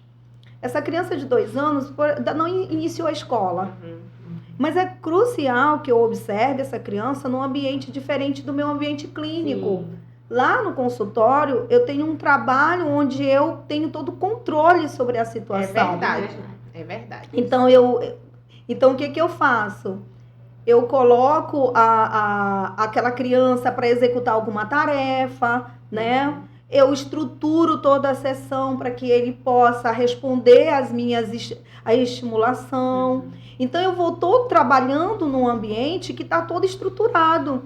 Essa criança de 2 anos não iniciou a escola. Mas é crucial que eu observe essa criança num ambiente diferente do meu ambiente clínico. Lá no consultório, eu tenho um trabalho onde eu tenho todo o controle sobre a situação. É verdade. Então, o que eu faço? Eu coloco aquela criança para executar alguma tarefa, né? Eu estruturo toda a sessão para que ele possa responder a estimulação. Então, eu vou trabalhando num ambiente que está todo estruturado.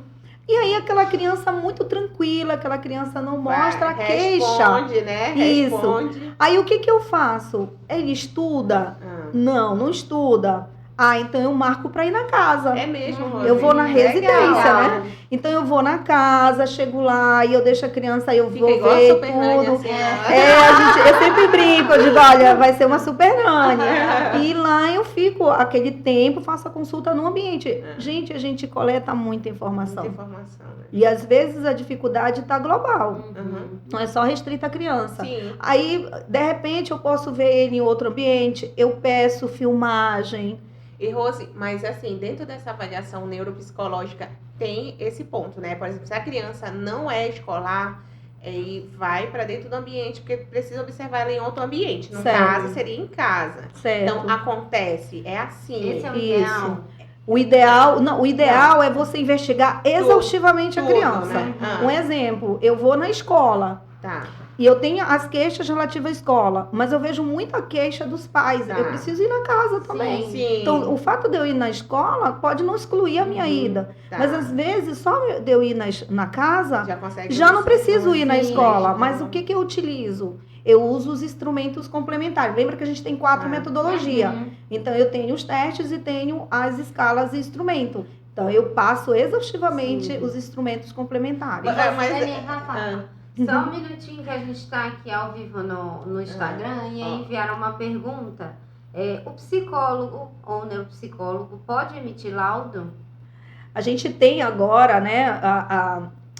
E aí, aquela criança muito tranquila, aquela criança não mostra queixa. Responde, né? Isso. Responde. Aí, o que eu faço? Ele estuda? Não estuda. Então eu marco para ir na casa. É mesmo, Rose? Eu vou na residência, né? Então eu vou na casa, chego lá e eu deixo a criança, aí eu vou ver tudo. Assim, eu sempre brinco, eu digo, olha, vai ser uma super nani. E lá eu fico aquele tempo, faço a consulta no ambiente. Gente, a gente coleta muita informação. Muita informação, né? E às vezes a dificuldade está global. Não é só restrita à criança. Sim. Aí, de repente, eu posso ver ele em outro ambiente, eu peço filmagem. E Rose, mas assim, dentro dessa avaliação neuropsicológica tem esse ponto, né? Por exemplo, se a criança não é escolar, e vai para dentro do ambiente, porque precisa observar ela em outro ambiente. No caso, seria em casa. Certo. Então, acontece, é assim. Esse é o ideal. O ideal é você investigar exaustivamente a criança. Né? Um exemplo, eu vou na escola. Tá. E eu tenho as queixas relativas à escola, mas eu vejo muita queixa dos pais. Eu preciso ir na casa também. Sim. Então, o fato de eu ir na escola pode não excluir a minha ida. Mas, às vezes, só de eu ir na casa, já não preciso ir na escola. Mas o que eu utilizo? Eu uso os instrumentos complementares. Lembra que a gente tem 4 metodologias. Então, eu tenho os testes e tenho as escalas e instrumento. Então, eu passo exaustivamente os instrumentos complementares. Rafa, só um minutinho que a gente está aqui ao vivo no Instagram e aí enviaram uma pergunta O psicólogo ou o neuropsicólogo pode emitir laudo? A gente tem agora, né,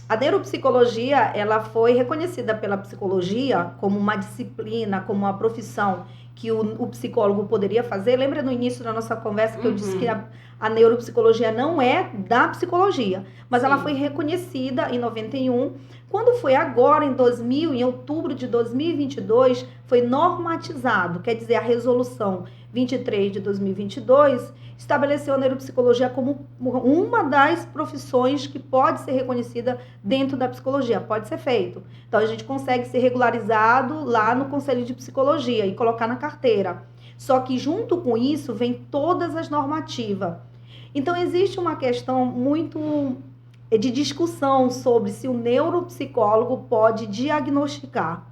a neuropsicologia, ela foi reconhecida pela psicologia como uma disciplina, como uma profissão que o psicólogo poderia fazer. Lembra no início da nossa conversa que eu disse que a neuropsicologia não é da psicologia, mas ela foi reconhecida em 91. Quando foi agora, em outubro de 2022, foi normatizado, quer dizer, a resolução 23 de 2022 estabeleceu a neuropsicologia como uma das profissões que pode ser reconhecida dentro da psicologia, pode ser feito. Então, a gente consegue ser regularizado lá no Conselho de Psicologia e colocar na carteira. Só que, junto com isso, vem todas as normativas. Então, existe uma questão muito de discussão sobre se o neuropsicólogo pode diagnosticar.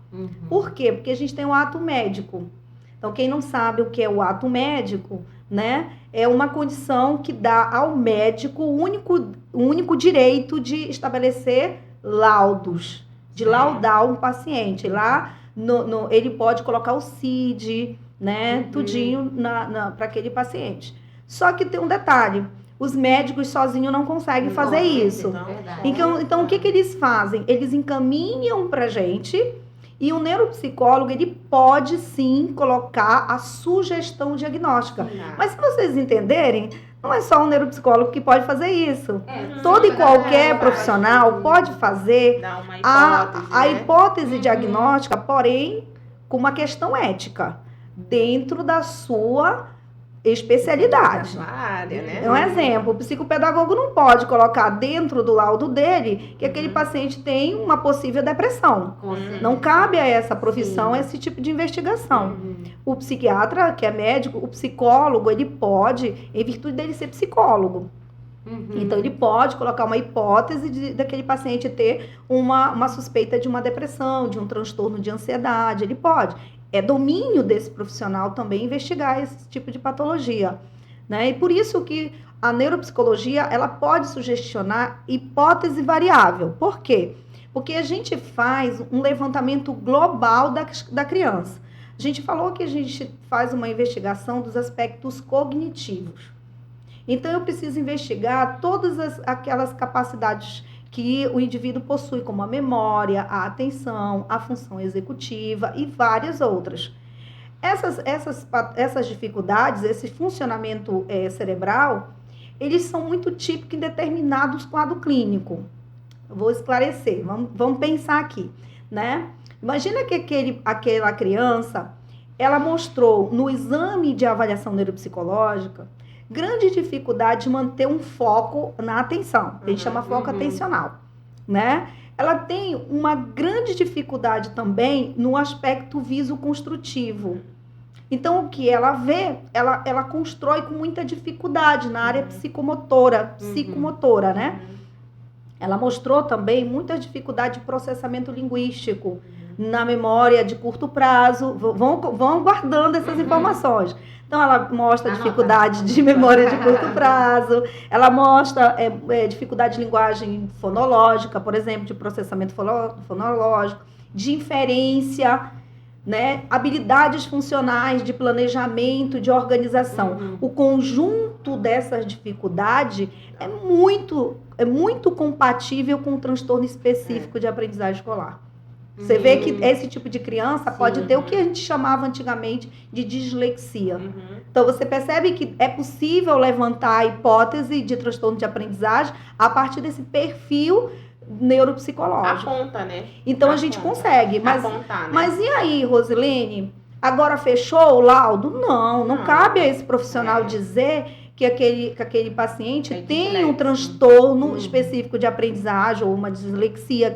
Por quê? Porque a gente tem um ato médico. Então, quem não sabe o que é o ato médico, né, é uma condição que dá ao médico o único direito de estabelecer laudos, de laudar um paciente. Lá, ele pode colocar o CID, né, tudinho para aquele paciente. Só que tem um detalhe. Os médicos sozinhos não conseguem fazer isso. Então, o que eles fazem? Eles encaminham para a gente e o neuropsicólogo, ele pode sim colocar a sugestão diagnóstica. Mas se vocês entenderem, não é só o neuropsicólogo que pode fazer isso. Todo e qualquer profissional pode fazer a hipótese diagnóstica, porém, com uma questão ética, dentro da sua especialidade. Área, né? É um exemplo, o psicopedagogo não pode colocar dentro do laudo dele que aquele paciente tem uma possível depressão. Não cabe a essa profissão esse tipo de investigação. O psiquiatra, que é médico, o psicólogo, ele pode, em virtude dele ser psicólogo. Então, ele pode colocar uma hipótese daquele paciente ter uma suspeita de uma depressão, de um transtorno de ansiedade, ele pode. É domínio desse profissional também investigar esse tipo de patologia, né? E por isso que a neuropsicologia, ela pode sugestionar hipótese variável. Por quê? Porque a gente faz um levantamento global da criança. A gente falou que a gente faz uma investigação dos aspectos cognitivos. Então, eu preciso investigar todas aquelas capacidades que o indivíduo possui, como a memória, a atenção, a função executiva e várias outras. Essas dificuldades, esse funcionamento cerebral, eles são muito típicos em determinados quadros clínicos. Eu vou esclarecer, vamos pensar aqui, né? Imagina que aquela criança, ela mostrou no exame de avaliação neuropsicológica grande dificuldade de manter um foco na atenção. A gente chama foco atencional, né? Ela tem uma grande dificuldade também no aspecto visoconstrutivo. Então, o que ela vê, ela constrói com muita dificuldade na área psicomotora, né? Ela mostrou também muita dificuldade de processamento linguístico na memória de curto prazo. Vão guardando essas informações. Então, ela mostra dificuldade de memória de curto prazo, ela mostra dificuldade de linguagem fonológica, por exemplo, de processamento fonológico, de inferência, né? Habilidades funcionais de planejamento, de organização. O conjunto dessas dificuldades é muito compatível com um transtorno específico de aprendizagem escolar. Você vê que esse tipo de criança pode ter o que a gente chamava antigamente de dislexia. Então, você percebe que é possível levantar a hipótese de transtorno de aprendizagem a partir desse perfil neuropsicológico. Aponta, né? Então, a gente consegue. Apontar, né? Mas e aí, Rosilene? Agora fechou o laudo? Não cabe a esse profissional dizer que aquele paciente tem um transtorno específico de aprendizagem ou uma dislexia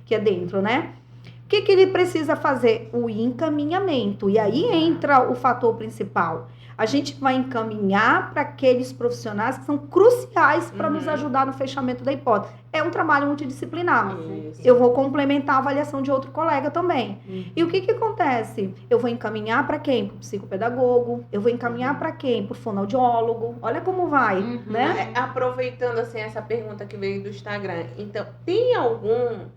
que é dentro, né? O que ele precisa fazer? O encaminhamento. E aí entra o fator principal. A gente vai encaminhar para aqueles profissionais que são cruciais para nos ajudar no fechamento da hipótese. É um trabalho multidisciplinar. Eu vou complementar a avaliação de outro colega também. E o que acontece? Eu vou encaminhar para quem? Para o psicopedagogo. Eu vou encaminhar para quem? Para o fonoaudiólogo. Olha como vai, né? Aproveitando assim essa pergunta que veio do Instagram. Então, tem algum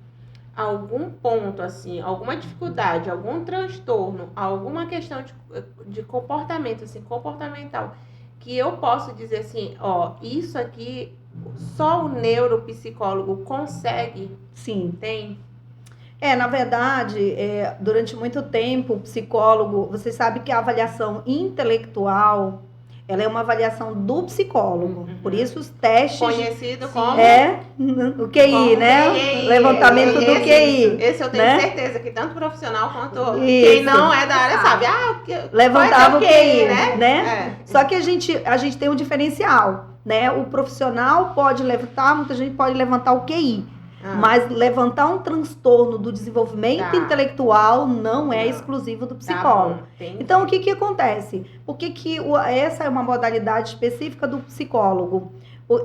algum ponto, assim, alguma dificuldade, algum transtorno, alguma questão de comportamento, assim, comportamental, que eu posso dizer assim, ó, isso aqui só o neuropsicólogo consegue, Sim. tem? Na verdade, durante muito tempo, o psicólogo, você sabe que a avaliação intelectual, ela é uma avaliação do psicólogo. Uhum. Por isso os testes... Conhecido como... o QI, como né? QI. Levantamento do QI. Esse eu tenho né? certeza que tanto profissional quanto Isso. quem não é da área sabe. Levantava o QI, né? Só que a gente tem um diferencial, né? O profissional pode levantar, muita gente pode levantar o QI. Mas levantar um transtorno do desenvolvimento intelectual não é exclusivo do psicólogo. Então, o que acontece? Por que essa é uma modalidade específica do psicólogo?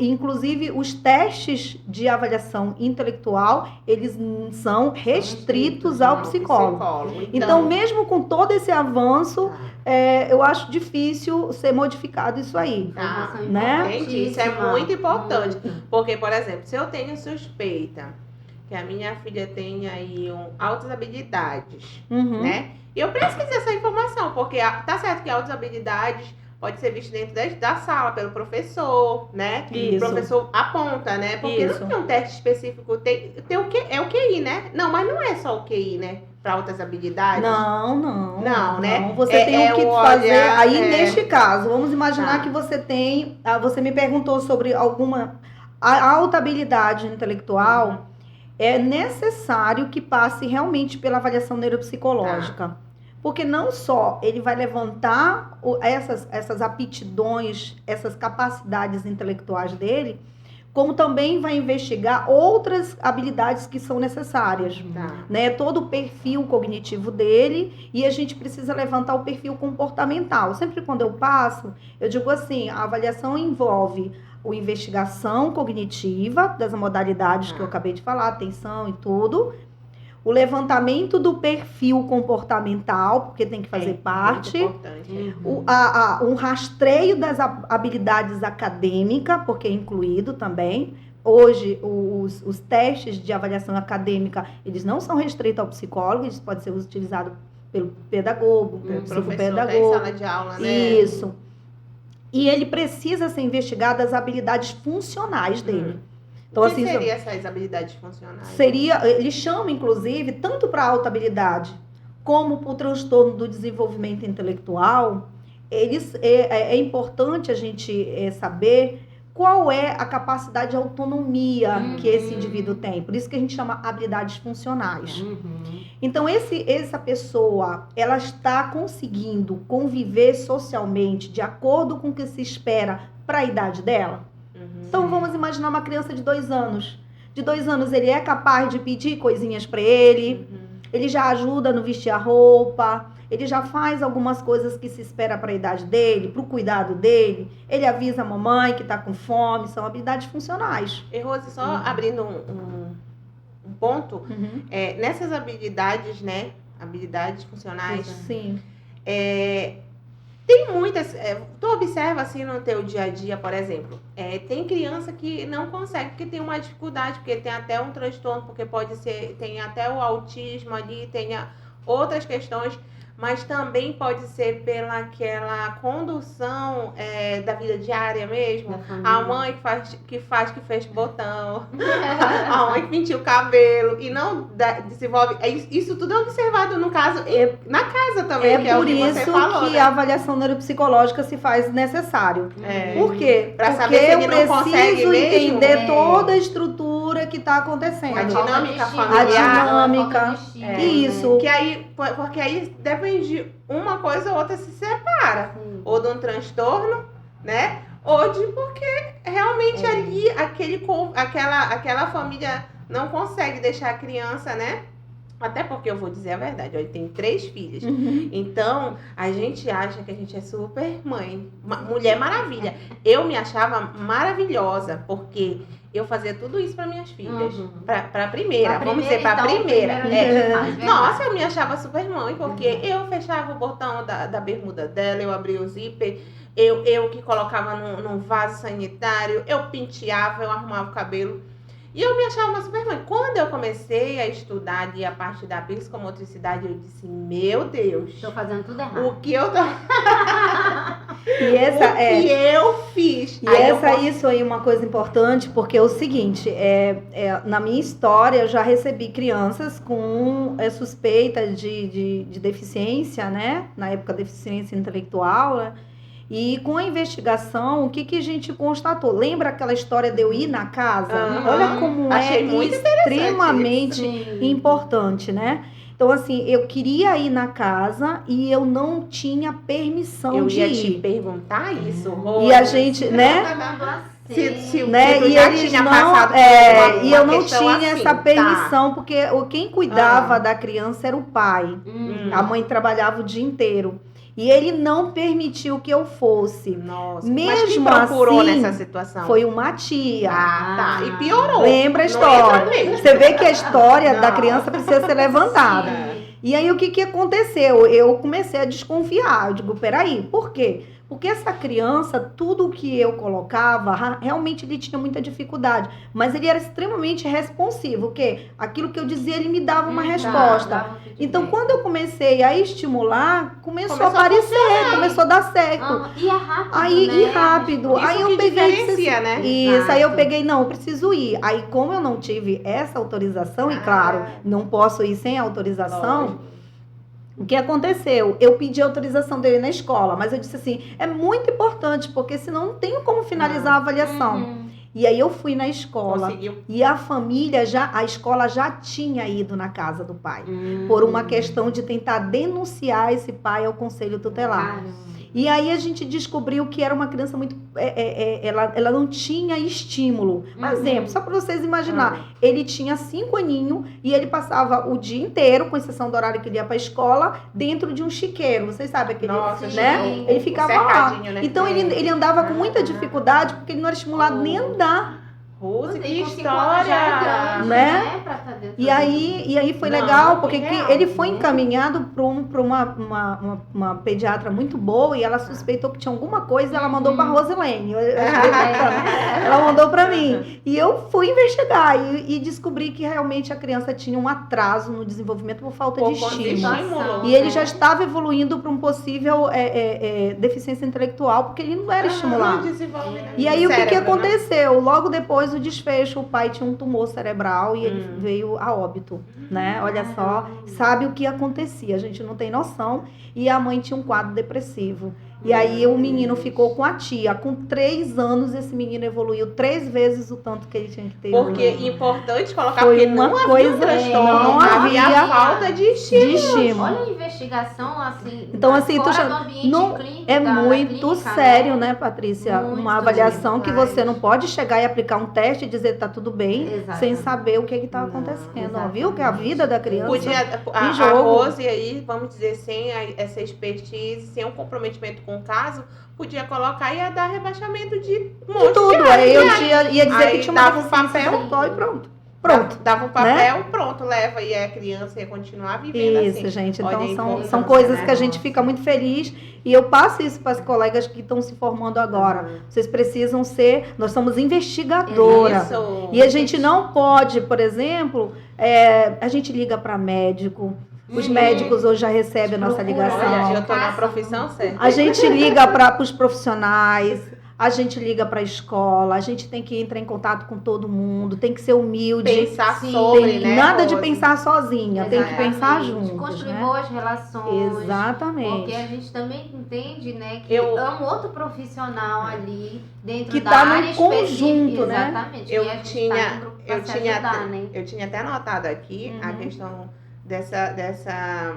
Inclusive, os testes de avaliação intelectual, eles são restritos ao psicólogo. Então, mesmo com todo esse avanço, eu acho difícil ser modificado isso aí. Né? Gente, isso é muito importante. Porque, por exemplo, se eu tenho suspeita que a minha filha tenha aí altas habilidades, né? E eu pesquiso essa informação, porque tá certo que altas habilidades pode ser visto dentro da sala pelo professor, né? Isso. O professor aponta, né? Porque não tem um teste específico, tem o QI, né? Não, mas não é só o QI, né? Para outras habilidades. Não, né? Você tem o que fazer. Aí, neste caso, vamos imaginar que você tem... Você me perguntou sobre a alta habilidade intelectual. É necessário que passe realmente pela avaliação neuropsicológica. Porque não só ele vai levantar essas aptidões, essas capacidades intelectuais dele, como também vai investigar outras habilidades que são necessárias. Né? Todo o perfil cognitivo dele, e a gente precisa levantar o perfil comportamental. Sempre quando eu passo, eu digo assim, a avaliação envolve a investigação cognitiva das modalidades que eu acabei de falar, atenção e tudo, o levantamento do perfil comportamental, porque tem que fazer parte, um rastreio das habilidades acadêmicas, porque é incluído também. Hoje, os testes de avaliação acadêmica, eles não são restritos ao psicólogo, eles podem ser utilizados pelo pedagogo, pelo psicopedagogo. Sala de aula, né? Isso. E ele precisa ser investigado as habilidades funcionais dele. Então, o que seria essas habilidades funcionais? Eles chamam, inclusive, tanto para alta habilidade como para o transtorno do desenvolvimento intelectual, é importante a gente saber qual é a capacidade de autonomia que esse indivíduo tem. Por isso que a gente chama habilidades funcionais. Então, essa pessoa, ela está conseguindo conviver socialmente de acordo com o que se espera para a idade dela? Então, vamos imaginar uma criança de 2 anos. De 2 anos, ele é capaz de pedir coisinhas para ele, ele já ajuda no vestir a roupa, ele já faz algumas coisas que se espera para a idade dele, para o cuidado dele, ele avisa a mamãe que está com fome, são habilidades funcionais. E Rose, só abrindo um ponto, nessas habilidades, né, habilidades funcionais, sim. Tem muitas, tu observa assim no teu dia a dia, por exemplo, tem criança que não consegue, porque tem uma dificuldade, porque tem até um transtorno, porque tem até o autismo ali, tem outras questões, mas também pode ser pela aquela condução da vida diária mesmo. A mãe que fez botão, a mãe que pintia o cabelo e não desenvolve. Isso tudo é observado, no caso, na casa também, que é o que você falou. Por isso que a avaliação neuropsicológica se faz necessário. Por quê? Pra saber se ele não consegue mesmo, entender mesmo, toda a estrutura que está acontecendo. A dinâmica familiar. A dinâmica. Isso. Porque aí depende de uma coisa ou outra se separa. Ou de um transtorno, né? Ou de porque realmente ali aquela família não consegue deixar a criança, né? Até porque eu vou dizer a verdade, ele tem 3 filhas. Então, a gente acha que a gente é super mãe, mulher maravilha. Eu me achava maravilhosa, porque eu fazia tudo isso para minhas filhas. Para a primeira, vamos dizer, para a primeira. Nossa, eu me achava super mãe, porque eu fechava o botão da bermuda dela, eu abria o zíper, eu que colocava num vaso sanitário, eu penteava, eu arrumava o cabelo. E eu me achava uma super mãe. Quando eu comecei a estudar ali a parte da psicomotricidade, eu disse, meu Deus, Tô fazendo tudo errado. o que eu tô... E essa o que eu fiz. E Aí eu isso aí é uma coisa importante, porque é o seguinte, na minha história eu já recebi crianças com suspeita de deficiência, né? Na época, deficiência intelectual, né? E com a investigação, o que a gente constatou? Lembra aquela história de eu ir na casa? Aham. Olha como Achei muito interessante extremamente Sim. importante, né? Então, assim, eu queria ir na casa e eu não tinha permissão Eu de ia ir. te perguntar isso, E a gente, né? Se Né? tu E já eles tinha não, passado por e eu uma não questão tinha assim, essa tá. permissão, porque quem cuidava Ah. da criança era o pai. Hum. A mãe trabalhava o dia inteiro. E ele não permitiu que eu fosse. Nossa, Mesmo mas quem procurou assim, nessa situação? Foi uma tia. Ah, tá. E piorou. Lembra a Não história? entra mesmo. Você vê que a história da Não. criança precisa ser levantada. Sim. E aí, o que aconteceu? Eu comecei a desconfiar. Eu digo, peraí, por quê? Porque essa criança, tudo que eu colocava, realmente ele tinha muita dificuldade. Mas ele era extremamente responsivo, porque aquilo que eu dizia, ele me dava uma resposta. Dava um feedback. Então, quando eu comecei a estimular, começou a Começou a aparecer, começou a dar certo. Ah, e é rápido, Aí, né? e rápido. Isso Aí eu que peguei e disse diferencia, assim, né? isso, aí eu Exato. peguei, não, eu preciso ir. Aí, como eu não tive essa autorização, e Ah. claro, não posso ir sem autorização, Lógico. o que aconteceu? Eu pedi autorização dele na escola, mas eu disse assim, é muito importante, porque senão não tenho como finalizar a avaliação. Uhum. E aí eu fui na escola, Conseguiu. e a escola já tinha ido na casa do pai, Hum. por uma questão de tentar denunciar esse pai ao conselho tutelar. Caramba. E aí a gente descobriu que era uma criança muito. Ela não tinha estímulo. Um Uhum. exemplo, só para vocês imaginarem. Ele tinha 5 aninhos e ele passava o dia inteiro, com exceção do horário que ele ia para a escola, dentro de um chiqueiro. Vocês sabem aquele. Nossa, né? sim. Ele ficava lá. cercadinho, né? Então ele andava com muita dificuldade porque ele não era estimulado nem a andar. Rose, que E com 5 anos já é história! grande, Né? Pra tá dentro E aí foi Não, legal, porque que que real. ele foi encaminhado para uma pediatra muito boa e ela suspeitou que tinha alguma coisa e ela mandou para Rosilene. Eu achei bacana. Ela mandou para mim. E eu fui investigar e descobri que realmente a criança tinha um atraso no desenvolvimento por falta de Por conta de estímulo. estímulo. E ele já estava evoluindo para um possível deficiência intelectual, porque ele não era estimulado. E aí o que Cérebro, né? aconteceu? Logo depois do desfecho, o pai tinha um tumor cerebral e ele veio a óbito, né? Olha só, sabe o que acontecia, a gente não tem noção. E a mãe tinha um quadro depressivo. E aí o menino ficou com a tia. Com 3 anos, esse menino evoluiu 3 vezes o tanto que ele tinha que ter. Porque evoluído. importante colocar, Foi porque uma não havia coisa- um transtorno, não havia havia falta de de estímulo. estímulo. Olha a investigação, assim, Então, assim, tu fora já- do ambiente não- clínico, É da muito clínica, sério, né, Patrícia? Muito Uma avaliação que demais. você não pode chegar e aplicar um teste e dizer tá tudo bem, Exatamente. sem saber o que está Não, acontecendo. Ó, exatamente. viu que a vida da criança. Podia, a jogo. Rose aí, vamos dizer, sem essa expertise, sem um comprometimento com o caso, podia colocar e ia dar rebaixamento de um monte Tudo. de Aí eu área. ia dizer Aí que tinha uma dava um deficiência papel. intelectual e pronto. Pronto. Dava um papel, pronto, leva e a criança ia continuar vivendo Isso, assim. gente. Olha Então a são importância, coisas né? que a gente fica muito feliz. E eu passo isso para as colegas que estão se formando agora. Vocês precisam ser. Nós somos investigadora. Isso. E a gente não pode, por exemplo, a gente liga para médico. Os Uhum. médicos hoje já recebem a nossa Procura, ligação. Olha, eu tô na profissão certa. A gente liga para os profissionais, a gente liga para a escola, a gente tem que entrar em contato com todo mundo, tem que ser humilde. Pensar Sim, sobre, Tem né? nada de Rose? pensar sozinha, tem que pensar Exatamente. juntos, Construir né? boas relações. Exatamente. Porque a gente também entende, né, que Eu- é um outro profissional ali dentro Que da tá num área conjunto, específica. né? Exatamente. Eu E a gente tinha- tá num grupo pra eu se tinha ajudar, até- né? Eu tinha até anotado aqui a Uhum. questão dessa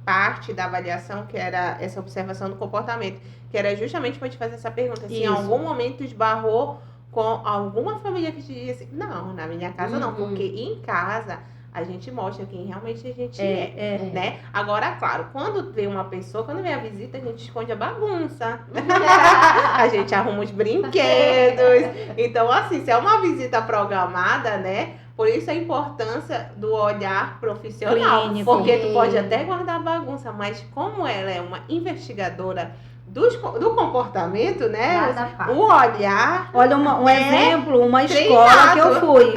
parte da avaliação, que era essa observação do comportamento, que era justamente para te fazer essa pergunta, se em Isso. algum momento esbarrou com alguma família que te disse, não, na minha casa não, Uhum. porque em casa a gente mostra quem realmente a gente é. Né? Agora, claro, quando vem uma pessoa, quando vem a visita, a gente esconde a bagunça. A gente arruma os brinquedos. Então, assim, se é uma visita programada, né? Por isso a importância do olhar profissional. Clínico. Porque tu Sim. pode até guardar bagunça, mas como ela é uma investigadora do comportamento, né? Nada fácil. O olhar. Olha, um É exemplo, uma treinado. escola que eu fui.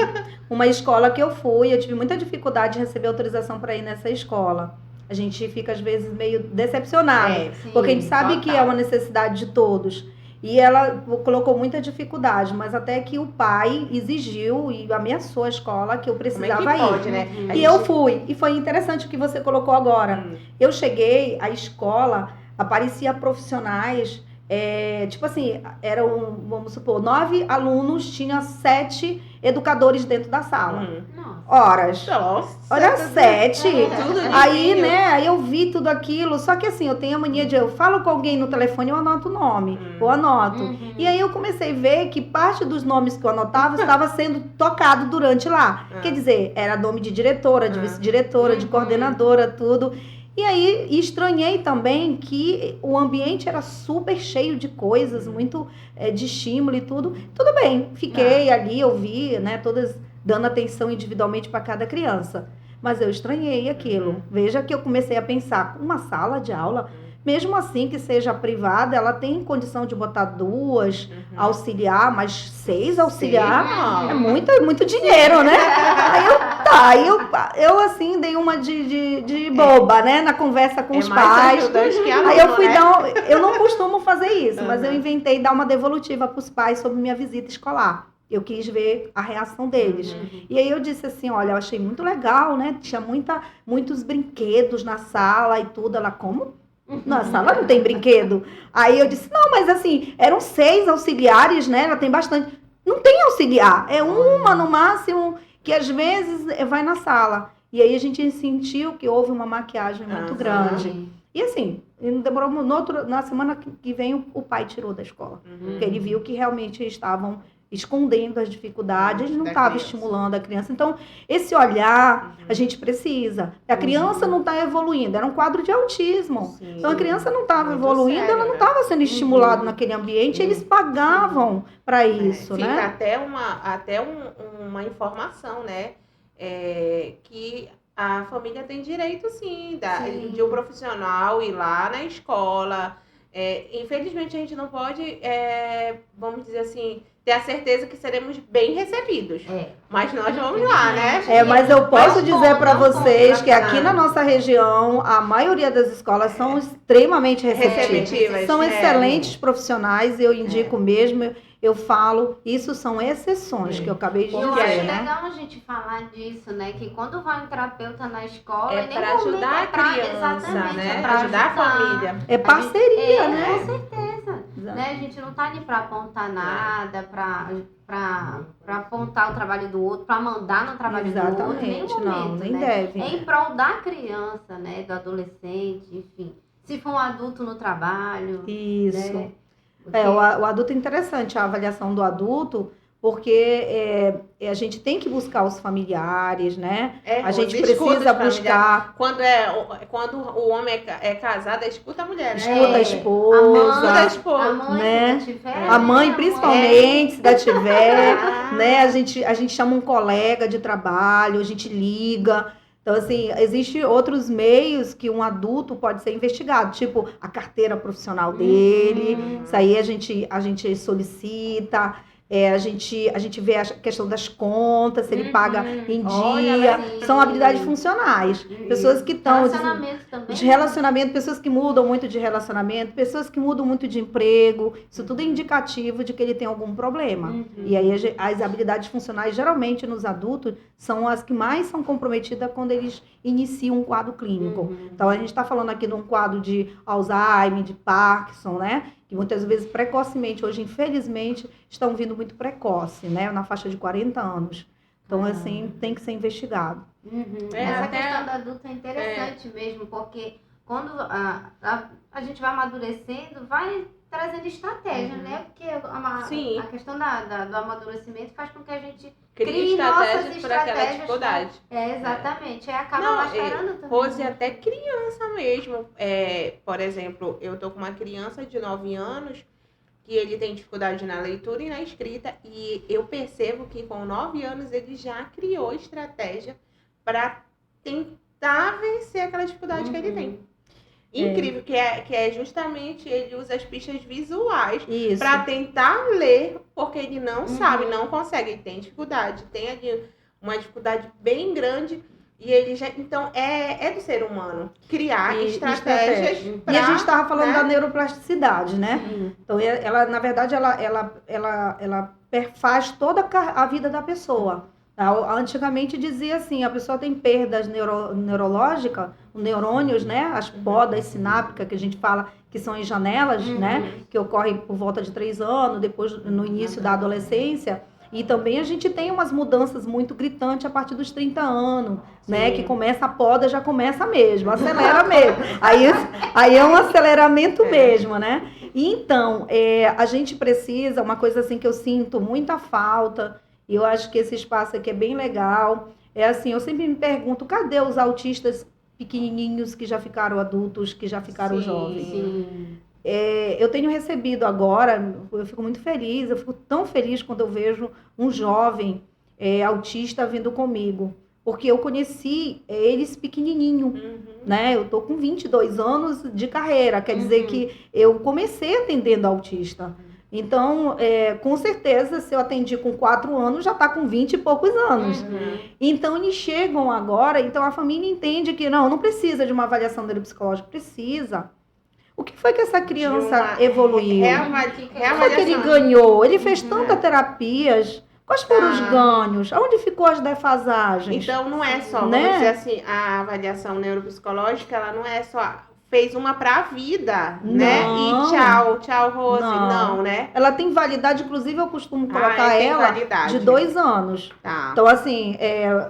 uma escola que eu fui, eu tive muita dificuldade de receber autorização para ir nessa escola. A gente fica, às vezes, meio decepcionado, Sim, porque a gente sabe que é total. uma necessidade de todos. E ela colocou muita dificuldade, mas até que o pai exigiu e ameaçou a escola que eu Como é precisava que pode, ir. né? Uhum. A E gente- eu fui. E foi interessante o que você colocou agora. Eu cheguei, a escola aparecia profissionais, tipo assim, eram, vamos supor, 9 alunos, tinha 7 educadores dentro da sala. Nossa. Horas. Nossa. Hora 7. Tudo Aí, limpinho. né, aí eu vi tudo aquilo, só que assim, eu tenho a mania de, eu falo com alguém no telefone, eu anoto o nome, eu anoto. Uhum. E aí eu comecei a ver que parte dos nomes que eu anotava estava sendo tocado durante lá. Ah. Quer dizer, era nome de diretora, de Ah. vice-diretora, de Uhum. coordenadora, tudo. E aí estranhei também que o ambiente era super cheio de coisas, muito de estímulo e tudo. Tudo bem, fiquei ali, ouvi, né, todas dando atenção individualmente para cada criança. Mas eu estranhei aquilo. Veja que eu comecei a pensar, uma sala de aula, mesmo assim que seja privada, ela tem condição de botar 2 auxiliar, mas 6 auxiliar é muito dinheiro, né? Aí eu assim dei uma de boba, né, na conversa com os mais pais. ajudante que aluno, Aí eu fui né? eu não costumo fazer isso, mas eu Uhum. inventei dar uma devolutiva para os pais sobre minha visita escolar. Eu quis ver a reação deles. Uhum. E aí eu disse assim, olha, eu achei muito legal, né? Tinha muitos brinquedos na sala e tudo. Ela, como? Na sala não tem brinquedo. Aí eu disse, não, mas assim, eram 6 auxiliares, né? Ela tem bastante. Não tem auxiliar, é uma no máximo que às vezes vai na sala. E aí a gente sentiu que houve uma maquiagem muito grande. Sim. E assim, não demorou na semana que vem o pai tirou da escola. Porque ele viu que realmente estavam escondendo as dificuldades, não Da estava criança. estimulando a criança. Então, esse olhar a gente precisa. A criança não está evoluindo, era um quadro de autismo. Sim. Então, a criança não estava Muito evoluindo, sério, ela não né? estava sendo estimulada naquele ambiente, eles pagavam para isso, Fica né? até uma informação, né? Que a família tem direito, sim, Sim. de um profissional ir lá na escola. Infelizmente, a gente não pode, vamos dizer assim, ter a certeza que seremos bem recebidos. Mas nós vamos lá, né? Mas eu posso Não dizer para conta, vocês que aqui Ah. na nossa região, a maioria das escolas são extremamente receptivas. Receptivas. São excelentes profissionais, eu indico mesmo, eu falo, isso são exceções que eu acabei de E eu Porque, acho dizer, né? legal a gente falar disso, né? Que quando vai um terapeuta na escola, É em nenhum para momento ajudar a é pra- criança, exatamente, né? é pra Ajudar a família. É parceria, né? Com certeza. Né? A gente não tá ali pra apontar nada, pra apontar o trabalho do outro, pra mandar no trabalho do outro, em nenhum Exatamente, momento, não, nem né? deve. É em prol da criança, né? Do adolescente, enfim. Se for um adulto no trabalho, Isso. né? O adulto é interessante, a avaliação do adulto, porque a gente tem que buscar os familiares, né? A gente precisa buscar. Quando o homem é casado, escuta a mulher, né? Escuta a esposa, Escuta a esposa. A mãe, né? se tiver, A mãe, principalmente, se ainda tiver, Ah. né? A gente chama um colega de trabalho, a gente liga. Então, assim, existem outros meios que um adulto pode ser investigado, tipo a carteira profissional dele. Isso aí a gente solicita. A gente vê a questão das contas, se ele paga em dia. São habilidades funcionais. Pessoas que estão. Relacionamento também. De relacionamento, pessoas que mudam muito de relacionamento, pessoas que mudam muito de emprego. Isso tudo é indicativo de que ele tem algum problema. E aí as habilidades funcionais, geralmente nos adultos, são as que mais são comprometidas quando eles iniciam um quadro clínico. Então, a gente está falando aqui de um quadro de Alzheimer, de Parkinson, né? Que muitas vezes precocemente, hoje infelizmente, estão vindo muito precoce, né? Na faixa de 40 anos. Então, assim, tem que ser investigado. Essa questão do adulto é interessante mesmo, porque quando a gente vai amadurecendo, vai trazendo estratégia, né? Porque a questão do amadurecimento faz com que a gente crie nossas para aquela estratégias. dificuldade. Exatamente. Aí acaba mascarando também. Rose, até criança mesmo. Por exemplo, eu tô com uma criança de 9 anos que ele tem dificuldade na leitura e na escrita, e eu percebo que com 9 anos ele já criou estratégia para tentar vencer aquela dificuldade que ele tem. Incrível, que é justamente ele usa as pistas visuais para tentar ler, porque ele não sabe, não consegue, ele tem dificuldade, tem ali uma dificuldade bem grande. E ele já, então, é do ser humano criar estratégias pra, e a gente estava falando, né, da neuroplasticidade, né? Sim. Então, ela, na verdade, ela perfaz toda a vida da pessoa. Antigamente dizia assim, a pessoa tem perdas neurológicas, neurônios, né? As podas sinápticas que a gente fala que são as janelas, né? Que ocorrem por volta de 3 anos, depois no início da adolescência. E também a gente tem umas mudanças muito gritantes a partir dos 30 anos, né? Que começa a poda, já começa mesmo, acelera mesmo. Aí é um aceleramento mesmo, né? E então, a gente precisa, uma coisa assim que eu sinto muita falta, e eu acho que esse espaço aqui é bem legal, é assim, eu sempre me pergunto, cadê os autistas pequenininhos que já ficaram adultos, que já ficaram jovens? Sim. Eu tenho recebido agora, eu fico muito feliz, eu fico tão feliz quando eu vejo um jovem autista vindo comigo, porque eu conheci eles pequenininho, né? Eu tô com 22 anos de carreira, quer dizer que eu comecei atendendo autista. Então, com certeza, se eu atendi com 4 anos, já está com 20 e poucos anos. Então, eles chegam agora, então a família entende que não precisa de uma avaliação neuropsicológica, precisa. O que foi que essa criança evoluiu? O que foi que ele ganhou? Ele fez tantas terapias. Quais foram os ganhos? Onde ficou as defasagens? Então, não é só, né? vamos dizer assim, a avaliação neuropsicológica, ela não é só, fez uma pra vida, né? E tchau, Rose. Não, né? Ela tem validade, inclusive eu costumo colocar ela de 2 anos. Tá. Então, assim,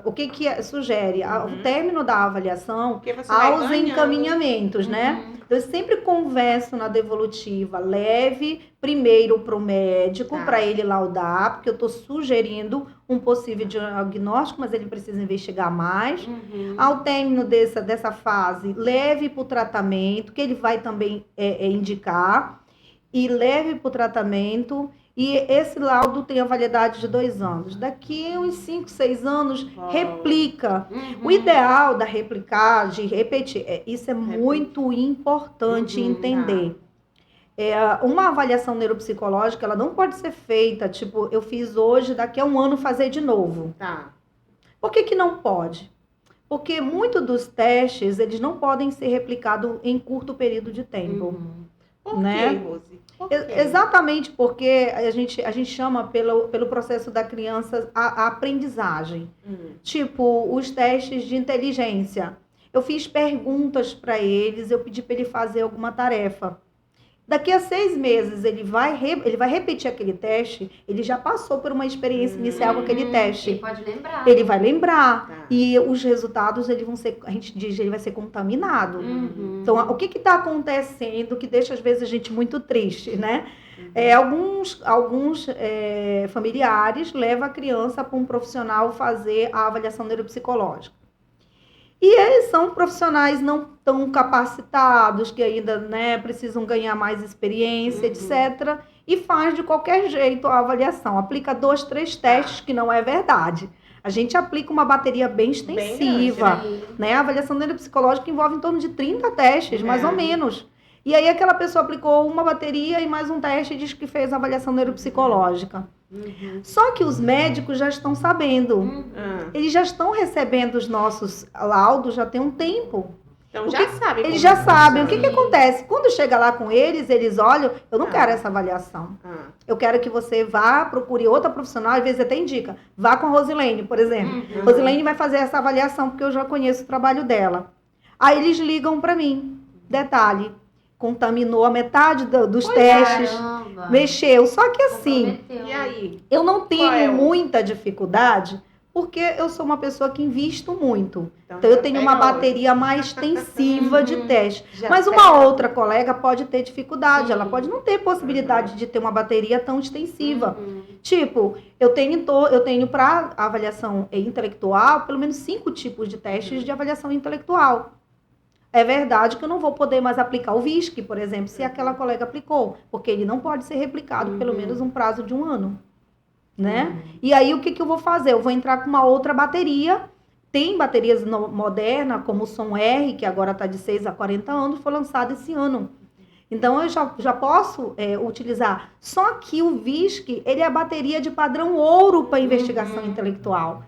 o que sugere? O término da avaliação, aos encaminhamentos, né? Eu sempre converso na devolutiva, leve primeiro para o médico, para ele laudar, porque eu estou sugerindo um possível diagnóstico, mas ele precisa investigar mais. Ao término dessa fase, leve para o tratamento, que ele vai também indicar, e leve para o tratamento. E esse laudo tem a validade de 2 anos. Daqui a uns 5, 6 anos, replica. O ideal da replicagem, repetir, isso é muito importante entender. Uma avaliação neuropsicológica, ela não pode ser feita, tipo, eu fiz hoje, daqui a 1 ano fazer de novo. Tá. Por que não pode? Porque muitos dos testes, eles não podem ser replicados em curto período de tempo. Por quê, Rose? Exatamente porque a gente chama pelo processo da criança a aprendizagem. Tipo, os testes de inteligência. Eu fiz perguntas para eles, eu pedi para ele fazer alguma tarefa. Daqui a 6 meses ele vai repetir aquele teste, ele já passou por uma experiência inicial com aquele teste. Ele pode lembrar. Ele vai lembrar. Tá. E os resultados, ele vai ser contaminado. Então, o que está acontecendo que deixa, às vezes, a gente muito triste, né? Alguns familiares levam a criança para um profissional fazer a avaliação neuropsicológica. E eles são profissionais não tão capacitados, que ainda, né, precisam ganhar mais experiência, etc. E faz de qualquer jeito a avaliação. Aplica 2, 3 testes, que não é verdade. A gente aplica uma bateria bem extensiva. Bem grande, né? A avaliação neuropsicológica envolve em torno de 30 testes, mais ou menos. E aí aquela pessoa aplicou uma bateria e mais um teste e diz que fez a avaliação neuropsicológica. Só que os médicos já estão sabendo. Eles já estão recebendo os nossos laudos já tem um tempo. Então já sabem. Eles já sabem. O que acontece? Quando chega lá com eles olham, eu não quero essa avaliação. Eu quero que você vá, procure outra profissional, às vezes até indica. Vá com a Rosilene, por exemplo. Rosilene vai fazer essa avaliação, porque eu já conheço o trabalho dela. Aí eles ligam para mim. Detalhe. Contaminou a metade dos testes, mexeu. Só que assim, e aí? Eu não tenho muita dificuldade, porque eu sou uma pessoa que invisto muito. Então eu tenho uma bateria mais extensiva de teste. Mas uma outra colega pode ter dificuldade, ela pode não ter possibilidade de ter uma bateria tão extensiva. Tipo, eu tenho para avaliação intelectual, pelo menos 5 tipos de testes de avaliação intelectual. É verdade que eu não vou poder mais aplicar o VISC, por exemplo, se aquela colega aplicou, porque ele não pode ser replicado pelo menos um prazo de 1 ano, né? E aí, o que eu vou fazer? Eu vou entrar com uma outra bateria. Tem baterias modernas, como o Som R, que agora está de 6 a 40 anos, foi lançado esse ano. Então, eu já posso utilizar. Só que o VISC, ele é a bateria de padrão ouro para investigação intelectual.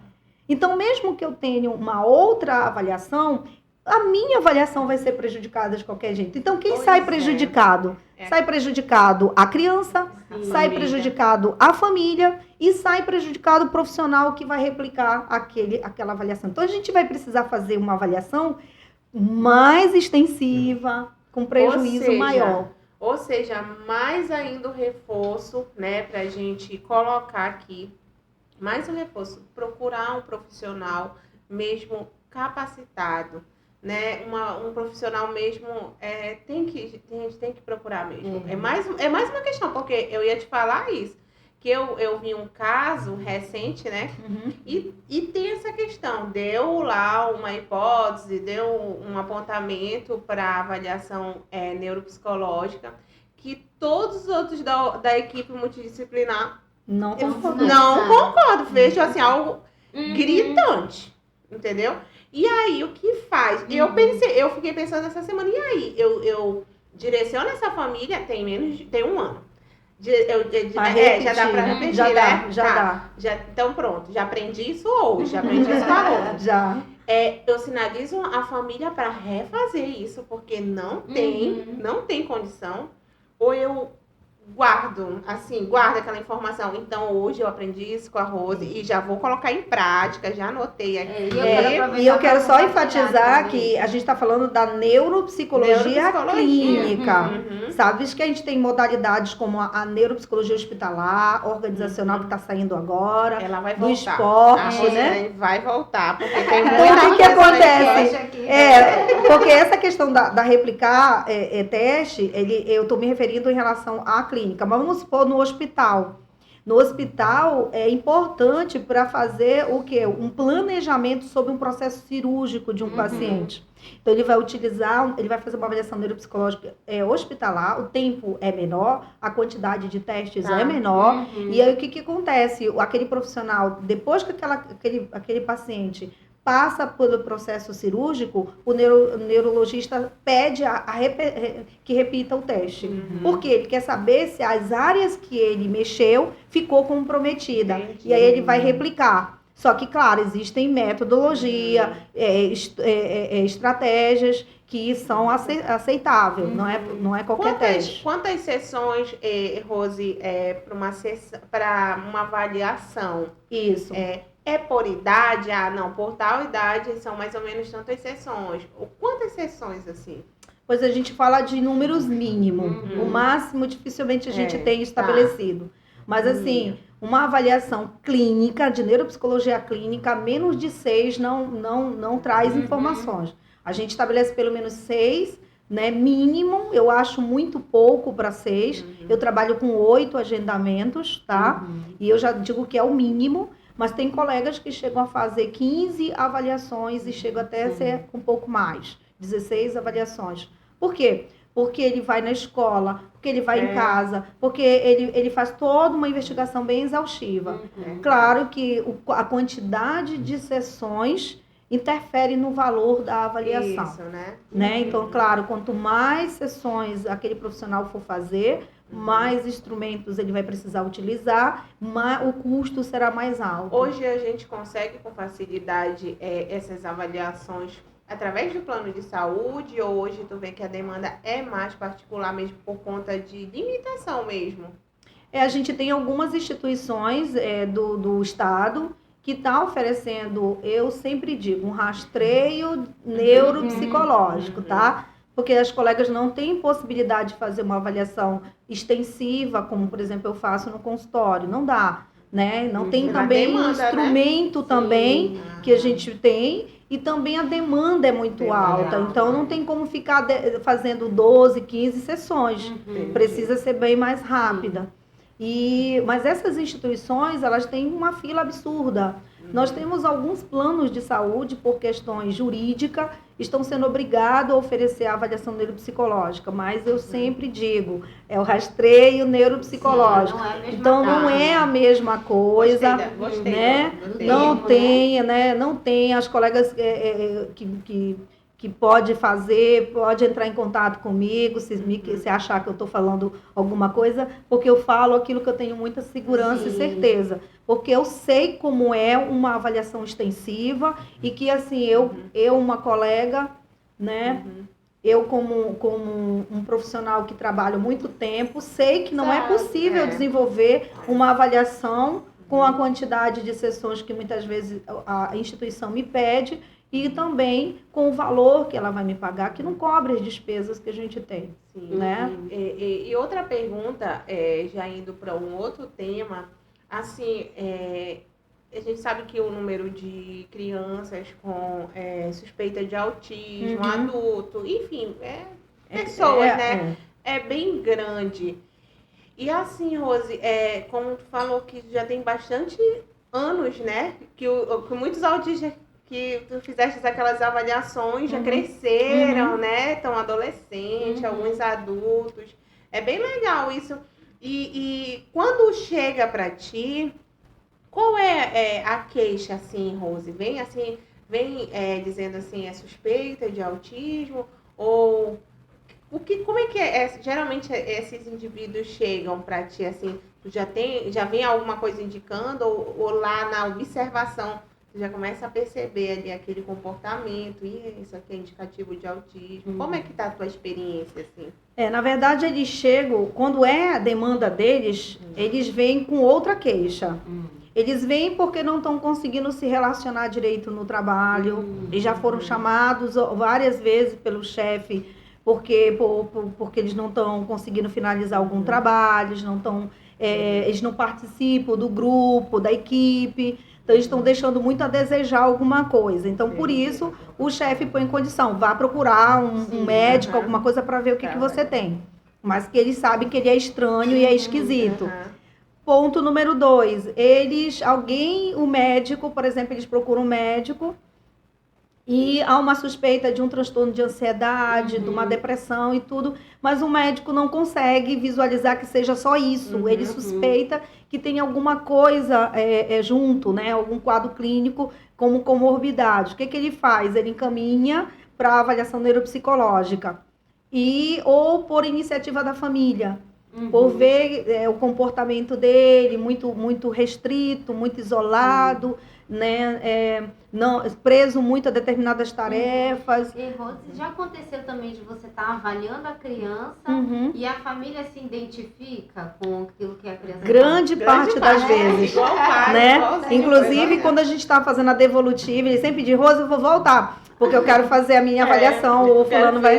Então, mesmo que eu tenha uma outra avaliação, a minha avaliação vai ser prejudicada de qualquer jeito. Então, quem Pois sai é. prejudicado? É. Sai prejudicado a criança, Sim. sai Família. prejudicado a família e sai prejudicado o profissional que vai replicar aquela avaliação. Então, a gente vai precisar fazer uma avaliação mais extensiva, com prejuízo seja, maior. Ou seja, mais ainda o reforço, né, para a gente colocar aqui, mais um reforço, procurar um profissional mesmo capacitado, né, um profissional mesmo, a gente tem que procurar mesmo. É mais uma questão, porque eu ia te falar isso, que eu vi um caso recente, né, e tem essa questão, deu lá uma hipótese, deu um apontamento para avaliação neuropsicológica, que todos os outros da equipe multidisciplinar Não concordo. não concordam, vejo assim, algo Uhum. gritante, entendeu? E aí, o que faz? Eu fiquei pensando essa semana, e aí? Eu direciono essa família, tem um ano. Já dá pra repetir, Já né? dá, já dá. Então pronto, já aprendi isso hoje, já aprendi isso agora. Já. Eu sinalizo a família para refazer isso, porque não tem condição. Ou eu guardo aquela informação. Então, hoje eu aprendi isso com a Rose e já vou colocar em prática, já anotei aqui. E eu quero só enfatizar que a gente está falando da neuropsicologia clínica. Sabes que a gente tem modalidades como a neuropsicologia hospitalar, organizacional, que está saindo agora, Ela vai do voltar. esporte, A né? Rose vai voltar, porque tem Então, muita o que coisa acontece? Aqui, Porque essa questão da replicar teste, eu estou me referindo em relação à clínica, mas vamos supor no hospital. No hospital é importante para fazer o quê? Um planejamento sobre um processo cirúrgico de um paciente. Então ele vai fazer uma avaliação neuropsicológica hospitalar, o tempo é menor, a quantidade de testes é menor. E aí o que acontece? Aquele profissional, depois que aquele paciente passa pelo processo cirúrgico, o neurologista pede que repita o teste. Por quê? Ele quer saber se as áreas que ele mexeu ficou comprometida. Entendi. E aí ele vai replicar. Só que, claro, existem metodologia, estratégias que são aceitáveis, não é qualquer teste. Quantas sessões, Rose, para uma avaliação? Isso. É por idade? Não, por tal idade são mais ou menos tantas sessões. Quantas sessões, assim? Pois a gente fala de números mínimos. O máximo, dificilmente a gente tem estabelecido. Mas, assim, uma avaliação clínica, de neuropsicologia clínica, menos de 6 não traz informações. A gente estabelece pelo menos 6, né, mínimo. Eu acho muito pouco para 6. Eu trabalho com 8 agendamentos, tá? E eu já digo que é o mínimo. Mas tem colegas que chegam a fazer 15 avaliações e chegam até a ser um pouco mais, 16 avaliações. Por quê? Porque ele vai na escola, porque ele vai em casa, porque ele faz toda uma investigação bem exaustiva. Claro que a quantidade de sessões interfere no valor da avaliação. Isso, né? Então, claro, quanto mais sessões aquele profissional for fazer, mais instrumentos ele vai precisar utilizar, o custo será mais alto. Hoje a gente consegue com facilidade essas avaliações através do plano de saúde, ou hoje tu vê que a demanda é mais particular mesmo por conta de limitação mesmo? A gente tem algumas instituições do Estado que está oferecendo, eu sempre digo, um rastreio neuropsicológico, tá? Porque as colegas não têm possibilidade de fazer uma avaliação extensiva, como, por exemplo, eu faço no consultório. Não dá, né? Não tem também um instrumento também que a gente tem, e também a demanda é muito alta. Então, não tem como ficar fazendo 12, 15 sessões. Precisa ser bem mais rápida. Mas essas instituições, elas têm uma fila absurda. Nós temos alguns planos de saúde, por questões jurídicas, estão sendo obrigados a oferecer a avaliação neuropsicológica, mas eu sempre digo, é o rastreio neuropsicológico. Então, não é a mesma coisa, Gostei, né? gostei. Não tem, né? Não tem as colegas que pode fazer, pode entrar em contato comigo, se achar que eu estou falando alguma coisa, porque eu falo aquilo que eu tenho muita segurança e certeza. Porque eu sei como é uma avaliação extensiva e que, assim, eu uma colega, né? Eu, como um profissional que trabalha há muito tempo, sei que não é possível desenvolver uma avaliação com a quantidade de sessões que muitas vezes a instituição me pede e também com o valor que ela vai me pagar, que não cobre as despesas que a gente tem. Sim. Né? E outra pergunta, já indo para um outro tema, assim, a gente sabe que o número de crianças com suspeita de autismo, adulto, enfim, pessoas, né? É bem grande. E assim, Rose, como tu falou que já tem bastante anos, né? Que muitos autistas que tu fizeste aquelas avaliações já cresceram, né? Estão adolescentes, alguns adultos. É bem legal isso. E quando chega para ti, qual é a queixa, assim, Rose? Vem dizendo assim, suspeita de autismo? Ou como é que geralmente esses indivíduos chegam para ti, assim, tu já vem alguma coisa indicando, ou lá na observação tu já começa a perceber ali aquele comportamento, e isso aqui é indicativo de autismo. Como é que tá a tua experiência, assim? Na verdade, eles chegam, quando é a demanda deles, eles vêm com outra queixa. Eles vêm porque não estão conseguindo se relacionar direito no trabalho, e já foram chamados várias vezes pelo chefe, porque eles não estão conseguindo finalizar algum trabalho, eles não participam do grupo, da equipe, então eles estão deixando muito a desejar alguma coisa. Então, por isso, o chefe põe em condição, vá procurar um médico, alguma coisa para ver o que você tem. Mas que ele sabe que ele é estranho e é esquisito. Ponto número 2, o médico, por exemplo, eles procuram um médico e há uma suspeita de um transtorno de ansiedade, de uma depressão e tudo, mas o médico não consegue visualizar que seja só isso. Ele suspeita que tem alguma coisa junto, né? Algum quadro clínico como comorbidade. O que ele faz? Ele encaminha para avaliação neuropsicológica ou por iniciativa da família. Por ver o comportamento dele muito, muito restrito, muito isolado, né? Preso muito a determinadas tarefas. E, Rose, já aconteceu também de você estar avaliando a criança e a família se identifica com aquilo que a criança Grande parte das vezes. Igual pai, né? Inclusive, quando a gente está fazendo a devolutiva, ele sempre diz, Rose, eu vou voltar, porque eu quero fazer a minha avaliação, ou fulano vai...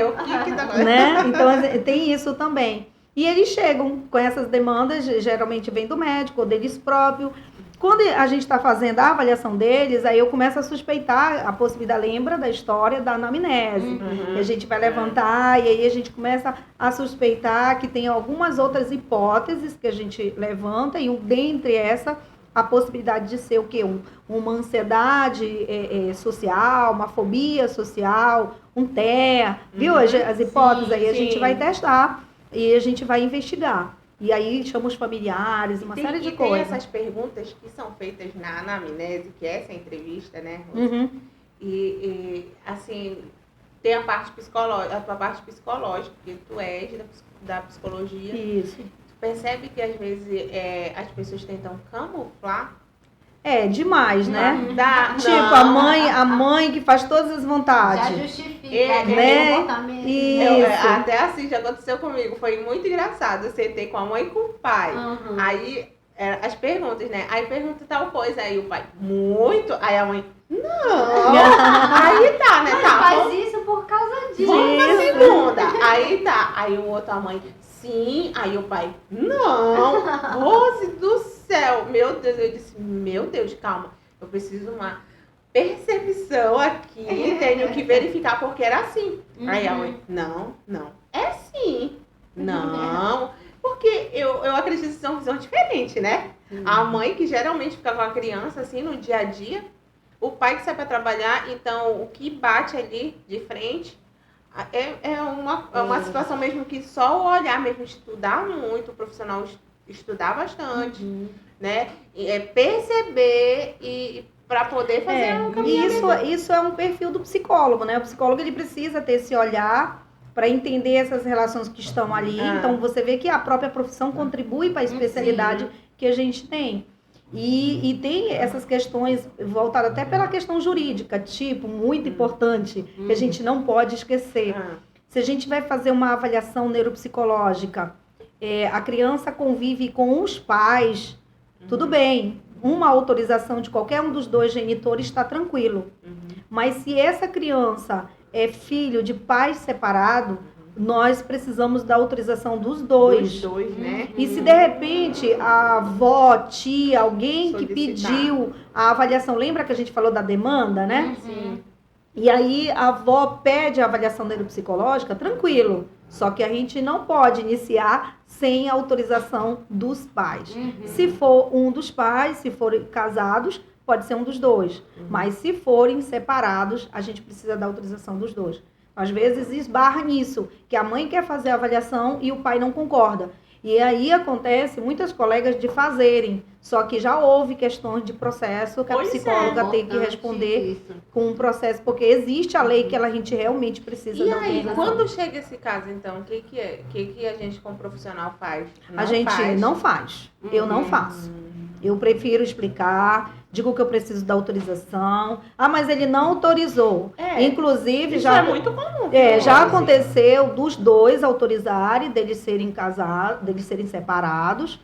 né? Então, tem isso também. E eles chegam com essas demandas, geralmente vem do médico ou deles próprios. Quando a gente está fazendo a avaliação deles, aí eu começo a suspeitar a possibilidade, lembra da história da anamnese. A gente vai levantar e aí a gente começa a suspeitar que tem algumas outras hipóteses que a gente levanta, e dentre essa, a possibilidade de ser o quê? Uma ansiedade social, uma fobia social, um TEA, viu? As hipóteses aí a gente vai testar. E a gente vai investigar. E aí chama os familiares, uma série de coisas. Tem essas perguntas que são feitas na anamnese, que é essa entrevista, né, Rose? E assim, tem a parte psicológica, a tua parte psicológica, que tu és da psicologia. Isso. Tu percebe que às vezes as pessoas tentam camuflar? Demais, né? Tipo, a mãe que faz todas as vontades. Já justifica, né? comportamento. Isso. Até assim, já aconteceu comigo. Foi muito engraçado. Eu sentei com a mãe e com o pai. Aí, as perguntas, né? Aí pergunta tal coisa. Aí o pai, muito. Aí a mãe, não. Aí tá, né? Tá. Faz isso por causa disso. Vamos pra segunda. Aí tá. Aí o outro, a mãe, sim. Aí o pai, não. Rose do céu. Meu Deus. Eu disse, meu Deus, calma. Eu preciso uma percepção aqui. Tenho que verificar porque era assim. Aí a mãe, não. É sim. Não. Porque eu acredito que são visões diferentes, né? A mãe que geralmente fica com a criança assim no dia a dia. O pai que sai para trabalhar, então o que bate ali de frente é uma situação mesmo que só o olhar mesmo, estudar muito, o profissional estudar bastante, né? Perceber e para poder fazer o caminho. Isso é um perfil do psicólogo, né? O psicólogo ele precisa ter esse olhar para entender essas relações que estão ali. Então, você vê que a própria profissão contribui para a especialidade que a gente tem. E tem essas questões voltadas até pela questão jurídica, tipo, muito importante, que a gente não pode esquecer. Se a gente vai fazer uma avaliação neuropsicológica, a criança convive com os pais, tudo bem. Uma autorização de qualquer um dos dois genitores está tranquilo. Mas se essa criança é filho de pais separados, nós precisamos da autorização dos dois. Dos dois, né? E se de repente a avó, tia, alguém que Solicitar. pediu a avaliação, lembra que a gente falou da demanda, né? Sim. E aí a avó pede a avaliação neuropsicológica, tranquilo. Só que a gente não pode iniciar sem a autorização dos pais. Se for um dos pais, se forem casados, pode ser um dos dois. Mas se forem separados, a gente precisa da autorização dos dois. Às vezes esbarra nisso, que a mãe quer fazer a avaliação e o pai não concorda. E aí acontece muitas colegas de fazerem, só que já houve questões de processo que a psicóloga tem que responder com um processo, porque existe a lei que a gente realmente precisa E da aí, autorização. quando chega esse caso, então, o que a gente como profissional faz? A gente não faz. Eu não faço. Eu prefiro explicar, digo que eu preciso da autorização. Ah, mas ele não autorizou. Inclusive, Isso já é muito comum. já aconteceu dos dois autorizarem, deles serem casados, deles serem separados.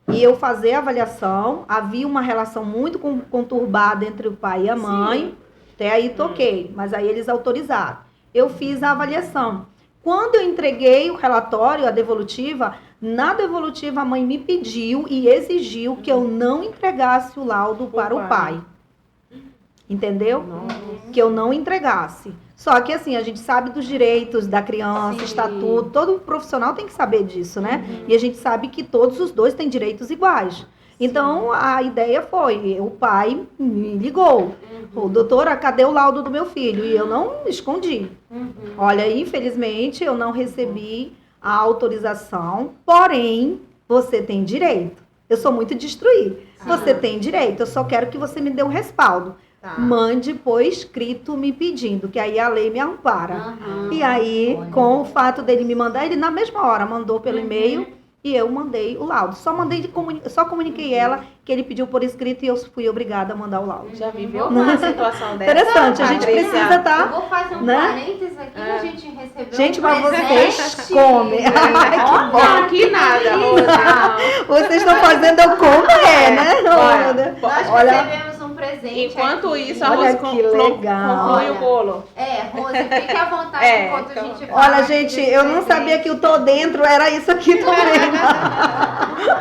E eu fazer a avaliação. Havia uma relação muito conturbada entre o pai e a mãe. Até aí toquei, mas aí eles autorizaram. Eu fiz a avaliação. Quando eu entreguei o relatório, a devolutiva, na devolutiva a mãe me pediu e exigiu que eu não entregasse o laudo para o pai. Entendeu? Que eu não entregasse. Só que assim, a gente sabe dos direitos da criança, estatuto, todo profissional tem que saber disso, né? E a gente sabe que todos os dois têm direitos iguais. Então, a ideia foi, o pai me ligou. Doutora, cadê o laudo do meu filho? E eu não escondi. Olha, infelizmente, eu não recebi a autorização, porém, você tem direito. Eu sou muito destruir. Você tem direito, eu só quero que você me dê um respaldo. Mande por escrito me pedindo, que aí a lei me ampara. E aí, com o fato dele me mandar, ele na mesma hora mandou pelo e-mail e eu mandei o laudo. Só comuniquei ela que ele pediu por escrito e eu fui obrigada a mandar o laudo. Já viveu uma situação dessa? Interessante, a gente precisa estar. Eu vou fazer um parênteses aqui, a gente recebeu Gente, um mas presente. vocês comem. Ai, que bom. Que nada, Rosa. Vocês estão fazendo eu comer, né? Nós Olha, recebemos um presente. Enquanto aqui. isso, a Olha Rosa que legal. conclui o bolo. Rose, fique à vontade enquanto a gente fala. olha, gente, eu não sabia que o tô dentro era isso aqui também.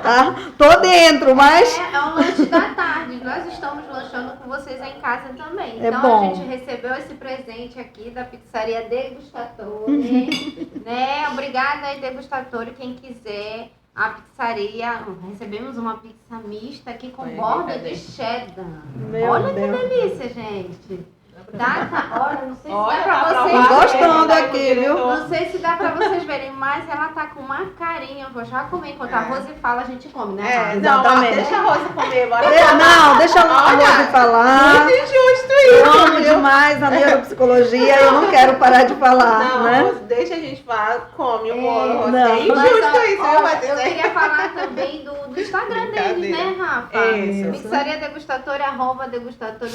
Tá? Tô dentro, mas É um lanche da tarde. Nós estamos lanchando com vocês aí em casa também. É Então bom. a gente recebeu esse presente aqui da pizzaria Degustatore. Né? Obrigada aí, Degustatore. Quem quiser, a pizzaria. Recebemos uma pizza mista aqui com borda de cheddar. Meu Olha Deus. que delícia, gente. Olha, não sei se Olha, dá pra tá vocês provado. gostando aqui, viu? Não sei se dá pra vocês verem, mas ela tá com uma carinha. Eu vou já comer. Enquanto a Rose fala, a gente come, né? Rafa? exatamente. Deixa a Rosa comer, bora. Não, deixa a Rose falar. Muito injusto Eu isso, amo viu? demais a neuropsicologia e eu não quero parar de falar, Não, né? Rosa, deixa a gente falar, come o bolo, Rosa. não. É Mas, injusto isso, viu, eu Patrícia? queria falar também do Instagram deles, né, Rafa? Isso. Pizzaria Degustatore, @degustatore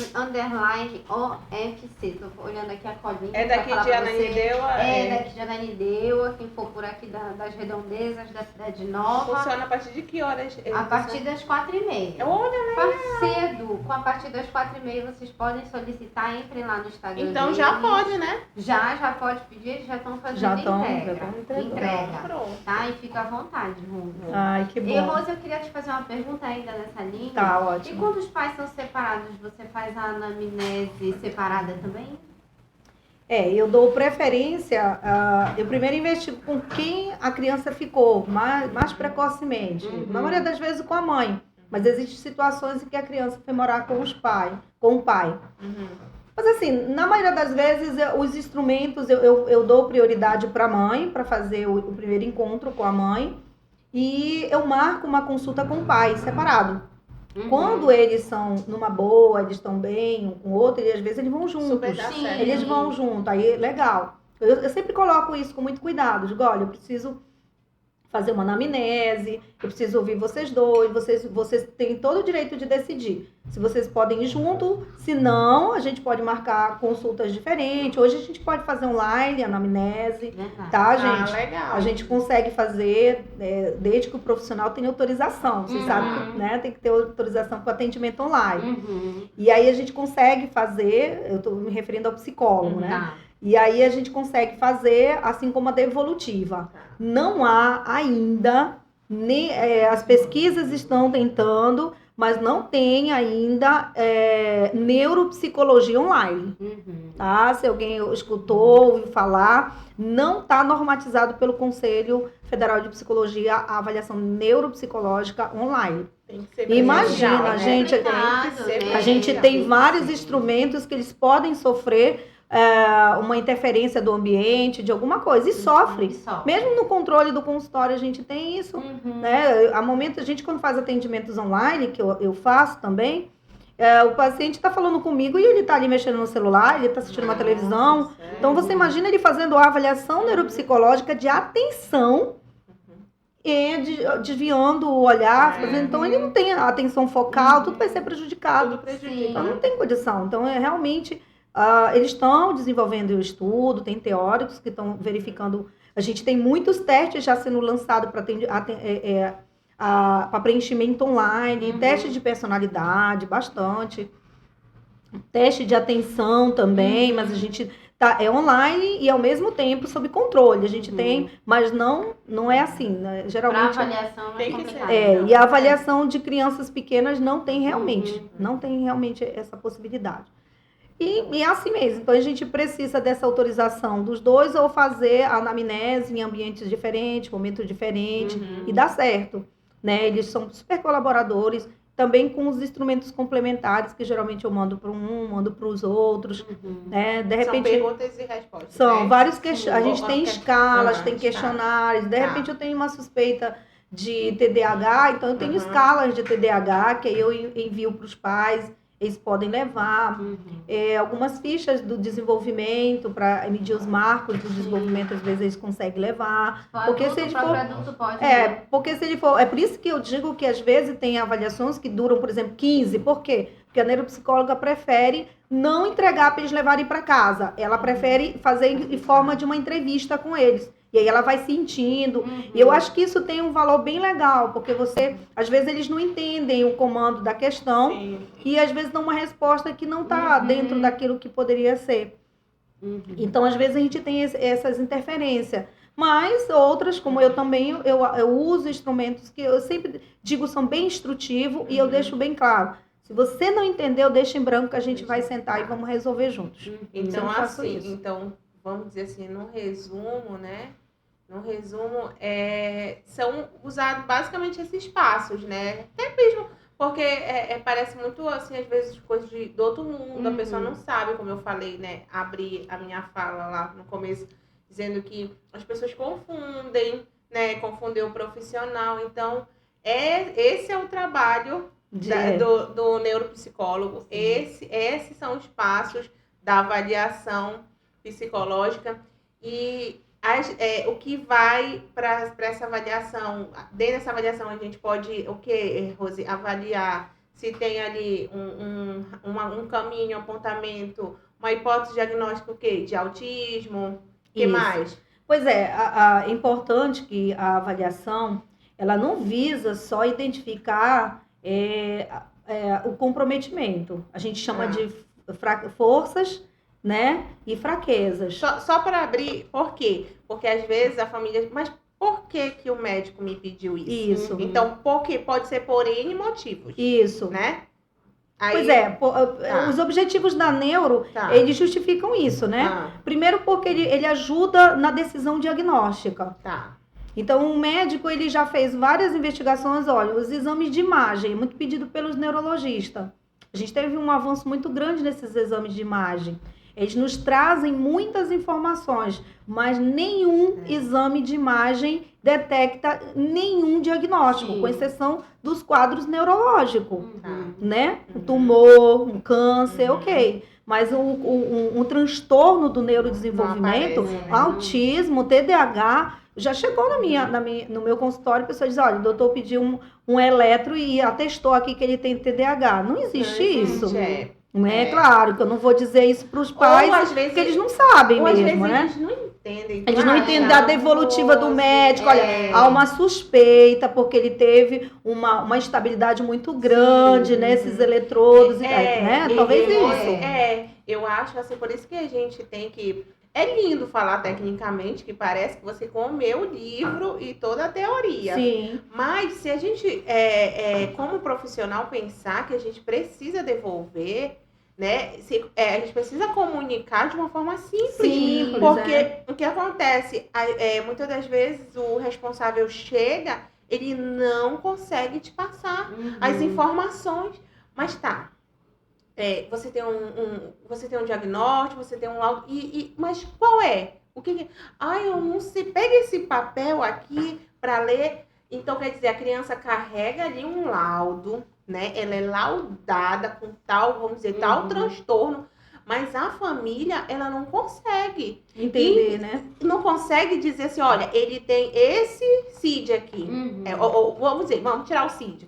_OFC. Tô olhando aqui a colinha. É pra daqui falar de pra Ananindeua? vocês. Daqui de Ananindeua, quem for por aqui das redondezas da Cidade Nova. Funciona a partir de que horas? A partir das 4h30. Olha, né? Faz cedo. Com a partir das 4h30 vocês podem solicitar, entrem lá no Instagram. Então já deles. pode, né? Já pode pedir, eles já estão fazendo Já tão entrega. entregando. Entrega. Pronto. Tá? E fica à vontade, Rose. Ai, que E bom. Rose, eu queria te fazer uma pergunta ainda nessa linha. Tá E ótimo. quando os pais são separados, você faz a anamnese separada também? Eu dou preferência, eu primeiro investigo com quem a criança ficou, mais precocemente. Na maioria das vezes com a mãe, mas existem situações em que a criança foi morar com o pai. Mas assim, na maioria das vezes, os instrumentos, eu dou prioridade para a mãe, para fazer o primeiro encontro com a mãe, e eu marco uma consulta com o pai, separado. Quando eles são numa boa, eles estão bem um com o outro, e às vezes eles vão juntos. Super dá certo. Eles vão junto, aí legal. Eu sempre coloco isso com muito cuidado. Digo, olha, eu preciso fazer uma anamnese, eu preciso ouvir vocês dois, vocês têm todo o direito de decidir. Se vocês podem ir junto, se não, a gente pode marcar consultas diferentes. Hoje a gente pode fazer online, anamnese, tá, gente? Legal. A gente consegue fazer, desde que o profissional tenha autorização. Vocês sabem que, né, tem que ter autorização para atendimento online. E aí a gente consegue fazer, eu estou me referindo ao psicólogo, né? E aí a gente consegue fazer, assim como a devolutiva. Não há ainda, as pesquisas estão tentando, mas não tem ainda neuropsicologia online. Tá? Se alguém escutou, ouviu falar, não está normatizado pelo Conselho Federal de Psicologia a avaliação neuropsicológica online. Tem que ser Imagina, presencial, a gente tem vários instrumentos que eles podem sofrer uma interferência do ambiente, de alguma coisa, e sofre. Mesmo no controle do consultório a gente tem isso, né? A momento, a gente quando faz atendimentos online, que eu faço também, o paciente está falando comigo e ele está ali mexendo no celular, ele está assistindo uma televisão. Então você imagina ele fazendo a avaliação neuropsicológica de atenção e desviando o olhar, então ele não tem a atenção focal, tudo vai ser prejudicado. Então não tem condição. Então realmente... eles estão desenvolvendo o estudo, tem teóricos que estão verificando. A gente tem muitos testes já sendo lançados para preenchimento online, teste de personalidade, bastante. Teste de atenção também, mas a gente é online e ao mesmo tempo sob controle. A gente tem, mas não é assim, né? Geralmente. Para avaliação é complicado. E a avaliação de crianças pequenas não tem realmente essa possibilidade. E é assim mesmo. Então, a gente precisa dessa autorização dos dois ou fazer a anamnese em ambientes diferentes, momentos diferentes, e dá certo. Né? Eles são super colaboradores, também com os instrumentos complementares, que geralmente eu mando para mando para os outros. Né? De repente, são perguntas e respostas. São vários questionários. A gente tem escalas, tem questionários. De repente, eu tenho uma suspeita de TDAH, então eu tenho escalas de TDAH, que aí eu envio para os pais. Eles podem levar algumas fichas do desenvolvimento para medir os marcos do desenvolvimento, às vezes eles conseguem levar. Porque se ele for, porque se ele for, é por isso que eu digo que às vezes tem avaliações que duram, por exemplo, 15. Por quê? Porque a neuropsicóloga prefere não entregar para eles levarem para casa. Ela prefere fazer em forma de uma entrevista com eles. E aí ela vai sentindo. E eu acho que isso tem um valor bem legal, porque às vezes eles não entendem o comando da questão. E às vezes dão uma resposta que não está dentro daquilo que poderia ser. Então, às vezes a gente tem essas interferências. Mas outras, como eu também, eu uso instrumentos que eu sempre digo são bem instrutivos e eu deixo bem claro. Se você não entendeu, deixa em branco que a gente vai sentar e vamos resolver juntos. Então, assim, vamos dizer assim, no resumo, né? No resumo, são usados basicamente esses passos, né? Até mesmo porque parece muito, assim, às vezes, coisas do outro mundo. A pessoa não sabe, como eu falei, né? Abri a minha fala lá no começo, dizendo que as pessoas confundem, né? Confundem o profissional. Então, esse é o trabalho do neuropsicólogo. Esses são os passos da avaliação psicológica e o que vai para essa avaliação. Dentro dessa avaliação a gente pode o que, Rose? Avaliar se tem ali um caminho, um apontamento, uma hipótese diagnóstica o quê? De autismo, o que mais? Pois é importante que a avaliação ela não visa só identificar o comprometimento. A gente chama de forças, né? E fraquezas. Só para abrir, por quê? Porque às vezes a família... Mas por que o médico me pediu isso? Isso. Então, porque pode ser por N motivos. Isso. Né? Pois os objetivos da neuro, eles justificam isso, né? Primeiro porque ele ajuda na decisão diagnóstica. Então, o médico, ele já fez várias investigações, olha, os exames de imagem, muito pedido pelos neurologistas. A gente teve um avanço muito grande nesses exames de imagem. Eles nos trazem muitas informações, mas nenhum exame de imagem detecta nenhum diagnóstico, Sim. com exceção dos quadros neurológicos, Uhum. né? Um tumor, um câncer, ok. Mas um transtorno do neurodesenvolvimento, Não aparece, né? autismo, TDAH, já chegou no meu consultório, a pessoa diz, olha, o doutor pediu um eletro e atestou aqui que ele tem TDAH. Não existe isso. Né? Claro que eu não vou dizer isso para os pais, Ou às vezes, porque eles não sabem ou às mesmo, vezes né? eles não entendem. Eles não entendem a devolutiva do médico. Olha, há uma suspeita, porque ele teve uma instabilidade muito grande nesses eletrodos, né? Talvez isso. Eu acho assim, por isso que a gente tem que... É lindo falar tecnicamente, que parece que você comeu o livro e toda a teoria. Sim. Mas se a gente, como profissional, pensar que a gente precisa devolver, né? A gente precisa comunicar de uma forma simples. Porque o que acontece? Muitas das vezes o responsável chega, ele não consegue te passar as informações. Mas tá. Você tem você tem um diagnóstico, você tem um laudo, mas qual é? O que? Eu não sei. Pega esse papel aqui para ler. Então, quer dizer, a criança carrega ali um laudo, né? Ela é laudada com tal, vamos dizer, tal transtorno, mas a família, ela não consegue entender, né? Não consegue dizer assim, olha, ele tem esse CID aqui. Vamos dizer, vamos tirar o CID,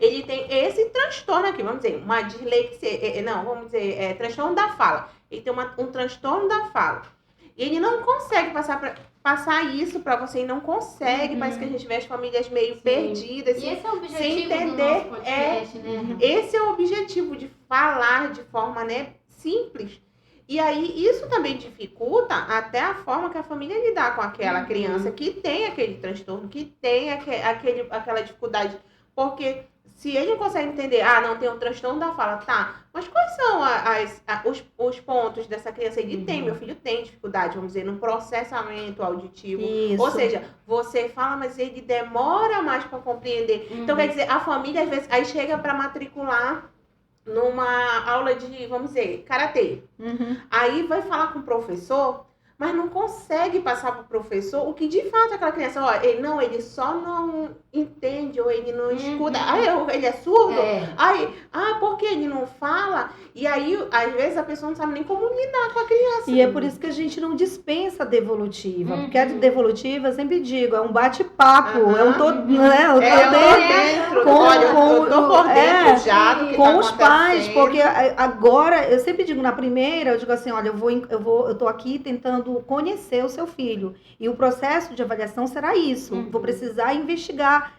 Ele tem esse transtorno aqui, vamos dizer, uma dislexia, vamos dizer, transtorno da fala. Ele tem um transtorno da fala. E ele não consegue passar isso para você, e não consegue, parece que a gente vê as famílias meio perdidas, e esse é o objetivo sem entender. Do nosso podcast, né? Esse é o objetivo, de falar de forma, né, simples. E aí, isso também dificulta até a forma que a família lidar com aquela criança que tem aquele transtorno, que tem aquela dificuldade. Porque se ele não consegue entender, não tem um transtorno da fala, tá, mas quais são os pontos dessa criança? Ele tem, meu filho tem dificuldade, vamos dizer, no processamento auditivo. Isso. Ou seja, você fala, mas ele demora mais para compreender. Então, quer dizer, a família, às vezes, aí chega para matricular numa aula de, vamos dizer, karatê. Aí vai falar com o professor, mas não consegue passar para o professor o que de fato aquela criança, ele só não entende, ou ele não escuta. Ele é surdo? Porque ele não fala? E aí, às vezes, a pessoa não sabe nem como lidar com a criança. E é por isso que a gente não dispensa a devolutiva. Porque a devolutiva, eu sempre digo, é um bate-papo. Eu tô dentro. Com os pais. Porque agora, eu sempre digo, na primeira, eu digo assim, olha, eu tô aqui tentando conhecer o seu filho. E o processo de avaliação será isso. Vou precisar investigar.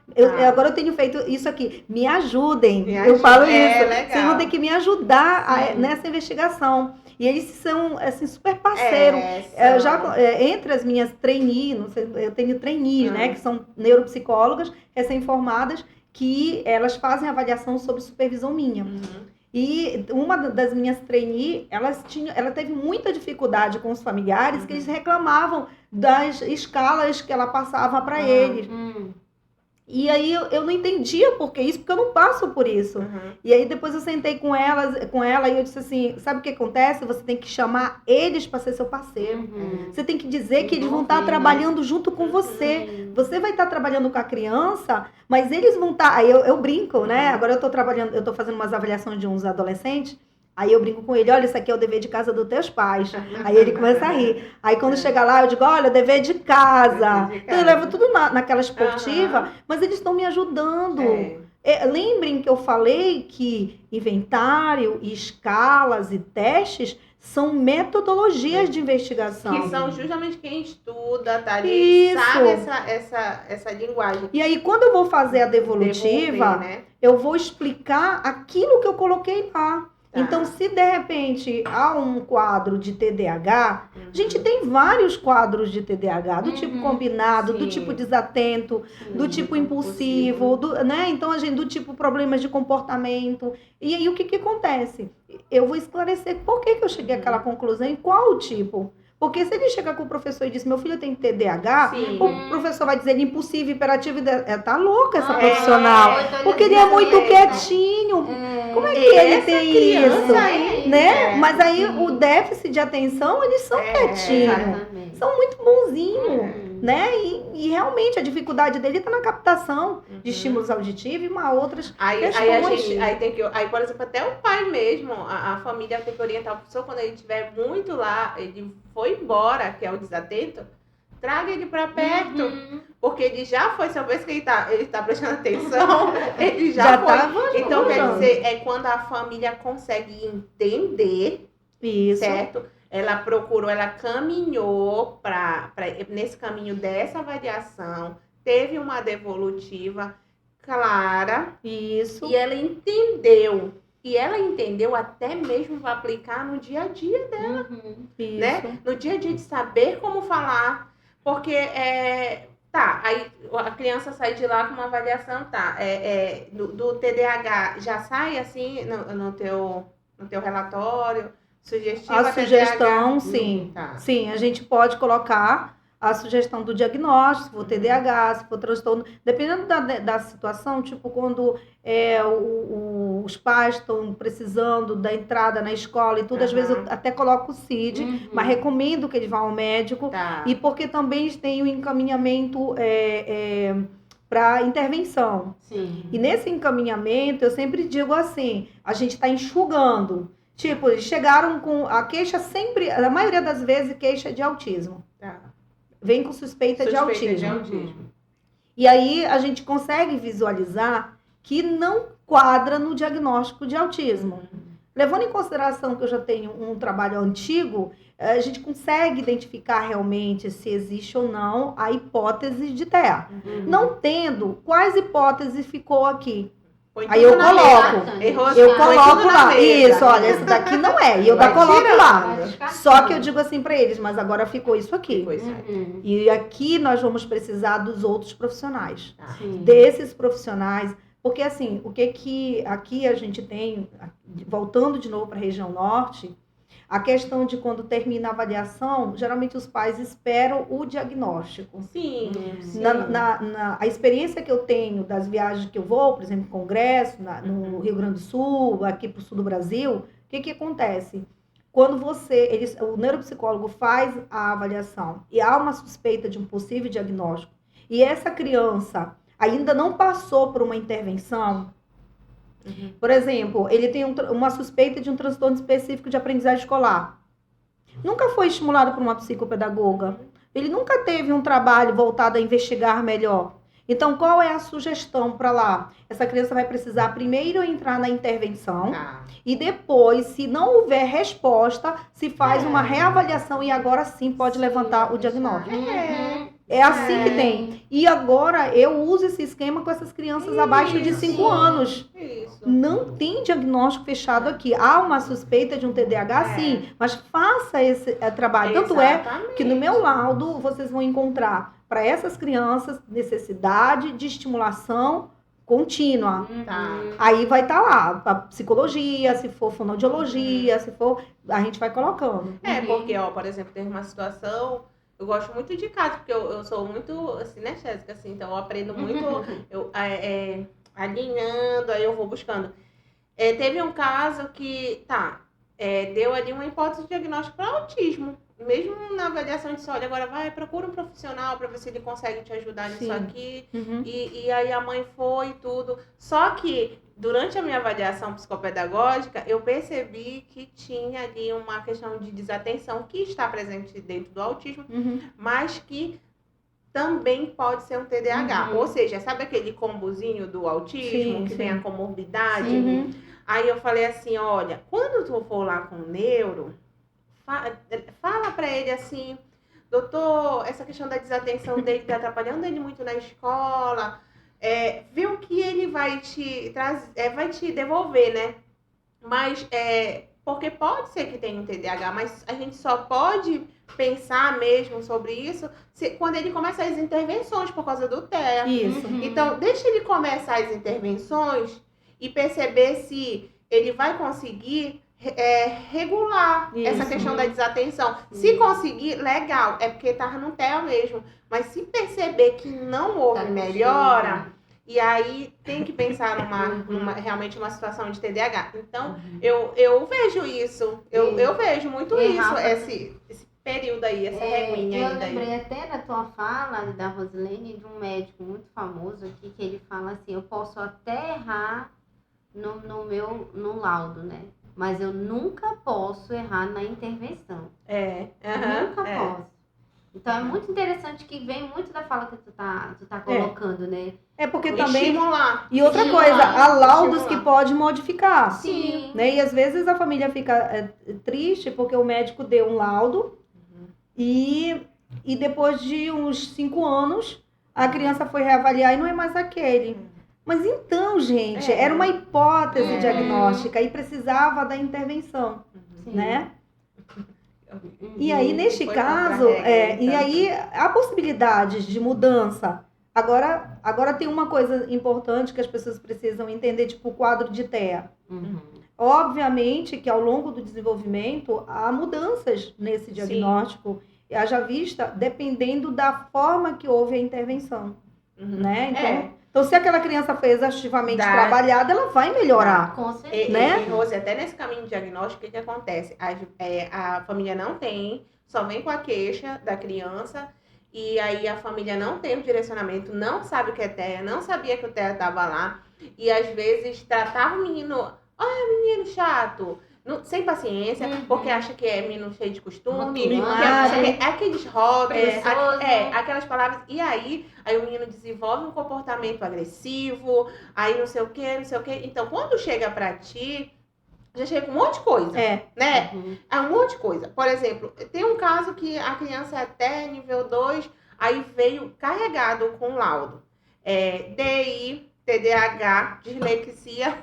Agora eu tenho feito isso aqui. Me ajudem. Eu falo isso. Vocês vão ter que me ajudar nessa investigação. E eles são, assim, super parceiros. Entre as minhas trainees, eu tenho trainees, né? Que são neuropsicólogas recém-formadas, que elas fazem avaliação sob supervisão minha. E uma das minhas trainees, ela teve muita dificuldade com os familiares, que eles reclamavam das escalas que ela passava para eles. E aí eu não entendia por que isso, porque eu não passo por isso. E aí depois eu sentei com ela e eu disse assim, sabe o que acontece? Você tem que chamar eles para ser seu parceiro. Você tem que dizer que eles vão estar trabalhando junto com você. Você vai estar trabalhando com a criança, mas eles vão estar... Aí eu brinco, né? Agora eu tô fazendo umas avaliações de uns adolescentes. Aí eu brinco com ele, olha, isso aqui é o dever de casa dos teus pais. Aí ele começa a rir. Aí quando chega lá, eu digo, olha, o dever de casa. Então eu levo tudo naquela esportiva, mas eles estão me ajudando. Lembrem que eu falei que inventário, escalas e testes são metodologias de investigação. Que são justamente quem estuda, tá ali, sabe essa linguagem. E aí, quando eu vou fazer a devolutiva, né? Eu vou explicar aquilo que eu coloquei lá. Então, se de repente há um quadro de TDAH, a gente tem vários quadros de TDAH, do tipo combinado, do tipo desatento, do tipo impulsivo, né? Então, do tipo problemas de comportamento. E aí, o que acontece? Eu vou esclarecer por que eu cheguei àquela conclusão e qual o tipo. Porque se ele chegar com o professor e diz, meu filho tem TDAH, Sim. o professor vai dizer impossível, hiperativo, tá louca essa Ah, profissional. ou então Porque ele é muito diz, quietinho. Como é que ele Essa tem criança isso? aí, Né? Mas aí sim. o déficit de atenção, eles são quietinhos. Exatamente. São muito bonzinhos. Uhum. Né? E realmente a dificuldade dele está na captação de Uhum. estímulos auditivos e uma outras Aí questões. aí, por exemplo, até o pai mesmo, a família tem que orientar o professor quando ele estiver muito lá, ele foi embora, que é o desatento, traga ele para perto, Uhum. porque ele já foi, se uma vez que ele tá prestando atenção, ele Já foi. tava Então, quer jogando. dizer, é quando a família consegue entender, Isso. certo? Ela procurou, ela caminhou nesse caminho dessa avaliação, teve uma devolutiva clara Isso. e ela entendeu. E ela entendeu até mesmo para aplicar no dia a dia, Uhum. Isso. né? No dia a dia de saber como falar. Porque, tá, aí a criança sai de lá com uma avaliação, tá, do TDAH, já sai assim no teu relatório? Sugestivo A sugestão, TDAH. sim. Tá. Sim, a gente pode colocar a sugestão do diagnóstico, se for TDAH, se for transtorno, dependendo da situação, tipo quando os pais estão precisando da entrada na escola e tudo, às vezes eu até coloco o CID, Uhum. mas recomendo que eles vão ao médico, Tá. e porque também tem o encaminhamento para intervenção. Sim. E nesse encaminhamento, eu sempre digo assim, a gente está enxugando. Tipo, eles chegaram com a queixa sempre, a maioria das vezes, queixa de autismo. Tá. Vem com suspeita de autismo. autismo. E aí a gente consegue visualizar que não quadra no diagnóstico de autismo. Levando em consideração que eu já tenho um trabalho antigo, a gente consegue identificar realmente se existe ou não a hipótese de TEA. Uhum. Não tendo, quais hipóteses ficou aqui? Põe Aí tudo eu na coloco. mesa. Errou, Eu põe coloco tudo na lá. mesa. Isso, olha, esse daqui não é. E eu Vai coloco tirando. lá. Vai descartando. Só que eu digo assim para eles, mas agora ficou isso aqui. Ficou isso aí. Uhum. E aqui nós vamos precisar dos outros profissionais. Tá. Sim. Desses profissionais. Porque assim, o que aqui a gente tem, voltando de novo para a região norte, a questão de quando termina a avaliação, geralmente os pais esperam o diagnóstico. Sim. sim. A experiência que eu tenho das viagens que eu vou, por exemplo, congresso, no Rio Grande do Sul, aqui para o sul do Brasil, o que acontece? Quando o neuropsicólogo faz a avaliação e há uma suspeita de um possível diagnóstico, e essa criança ainda não passou por uma intervenção, por exemplo, ele tem uma suspeita de um transtorno específico de aprendizagem escolar. Nunca foi estimulado por uma psicopedagoga. Ele nunca teve um trabalho voltado a investigar melhor. Então, qual é a sugestão para lá? Essa criança vai precisar primeiro entrar na intervenção Tá. e depois, se não houver resposta, se faz uma reavaliação e agora sim pode levantar o diagnóstico. Uhum. É assim que tem. E agora eu uso esse esquema com essas crianças abaixo de 5 anos. Isso. Não tem diagnóstico fechado aqui. Há uma suspeita de um TDAH, sim, mas faça esse trabalho. Tanto é que no meu laudo vocês vão encontrar para essas crianças necessidade de estimulação contínua. Tá. Aí vai estar lá a psicologia, se for fonoaudiologia, se for, a gente vai colocando. Porque, por exemplo, tem uma situação. Eu gosto muito de casos, porque eu sou muito sinestésica, assim, então eu aprendo muito, alinhando, aí eu vou buscando. Teve um caso que, deu ali uma hipótese de diagnóstico para autismo. Mesmo na avaliação, disse, olha, agora procura um profissional para ver se ele consegue te ajudar nisso aqui. Uhum. E aí a mãe foi e tudo. Só que, durante a minha avaliação psicopedagógica, eu percebi que tinha ali uma questão de desatenção que está presente dentro do autismo, Uhum. mas que também pode ser um TDAH. Ou seja, sabe aquele combozinho do autismo, Sim, que tem sim. a comorbidade? Uhum. Aí eu falei assim, olha, quando tu for lá com o neuro, fala pra ele assim, doutor, essa questão da desatenção dele tá atrapalhando ele muito na escola, viu que ele vai te devolver, né? Mas, porque pode ser que tenha um TDAH, mas a gente só pode pensar mesmo sobre isso quando ele começa as intervenções por causa do TEA. Isso. Então, deixa ele começar as intervenções e perceber se ele vai conseguir regular essa Isso. questão da desatenção. Se conseguir, legal, é porque tava no TEA mesmo. Mas se perceber que não houve Tá melhora, e aí tem que pensar realmente uma situação de TDAH. Então, eu vejo isso. Eu vejo muito isso, esse período aí, essa reguinha Eu aí daí. lembrei até da tua fala, da Rosilene, de um médico muito famoso aqui, que ele fala assim, eu posso até errar no laudo, né? Mas eu nunca posso errar na intervenção. Nunca posso. Então é muito interessante que vem muito da fala que tu tá colocando, né? É porque também... Estimular. E outra Estimular. coisa, há laudos Estimular. que pode modificar. Sim. Né? E às vezes a família fica triste porque o médico deu um laudo e depois de uns 5 anos a criança foi reavaliar e não é mais aquele. Mas então, gente, era uma hipótese diagnóstica e precisava da intervenção, Sim. né? E aí, neste Foi caso, contra a regra, e então. aí há possibilidades de mudança. Agora tem uma coisa importante que as pessoas precisam entender, tipo o quadro de TEA. Obviamente que ao longo do desenvolvimento há mudanças nesse diagnóstico, haja vista dependendo da forma que houve a intervenção, né? Então, se aquela criança foi exaustivamente trabalhada, ela vai melhorar. Com certeza. Né? E, Rose, até nesse caminho diagnóstico, o que acontece? A família não tem, só vem com a queixa da criança, e aí a família não tem o direcionamento, não sabe o que é TEA, não sabia que o TEA estava lá, e às vezes tratava o menino, menino chato, sem paciência, porque acha que é menino cheio de costume, que é aqueles rótulos, aquelas palavras, e aí o menino desenvolve um comportamento agressivo, aí não sei o que. Então, quando chega pra ti, já chega com um monte de coisa, né? É um monte de coisa. Por exemplo, tem um caso que a criança é até nível 2, aí veio carregado com laudo. DI, TDAH, dislexia,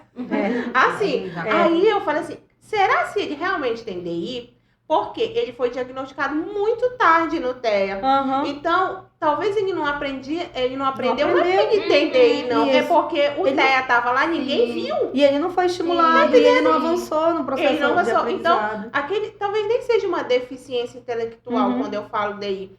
assim. Aí eu falei assim, será se ele realmente tem DI? Porque ele foi diagnosticado muito tarde no TEA. Então, talvez ele não aprendeu, não é que ele tem DI, não. Isso. É porque o TEA estava lá, ninguém viu. E ele não foi estimulado, e ele não avançou no processo Ele não avançou. de Então, aprendizado. talvez nem seja uma deficiência intelectual quando eu falo DI.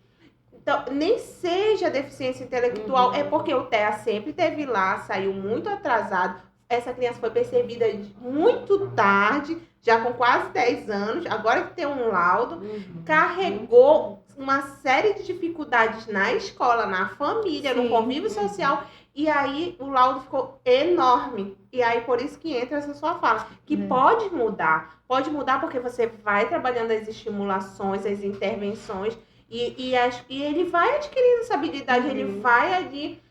Então, nem seja deficiência intelectual, é porque o TEA sempre esteve lá, saiu muito atrasado. Essa criança foi percebida muito tarde, já com quase 10 anos, agora que tem um laudo, carregou uma série de dificuldades na escola, na família, no convívio social, e aí o laudo ficou enorme. E aí por isso que entra essa sua fala, que pode mudar porque você vai trabalhando as estimulações, as intervenções, e ele vai adquirindo essa habilidade, ele vai ali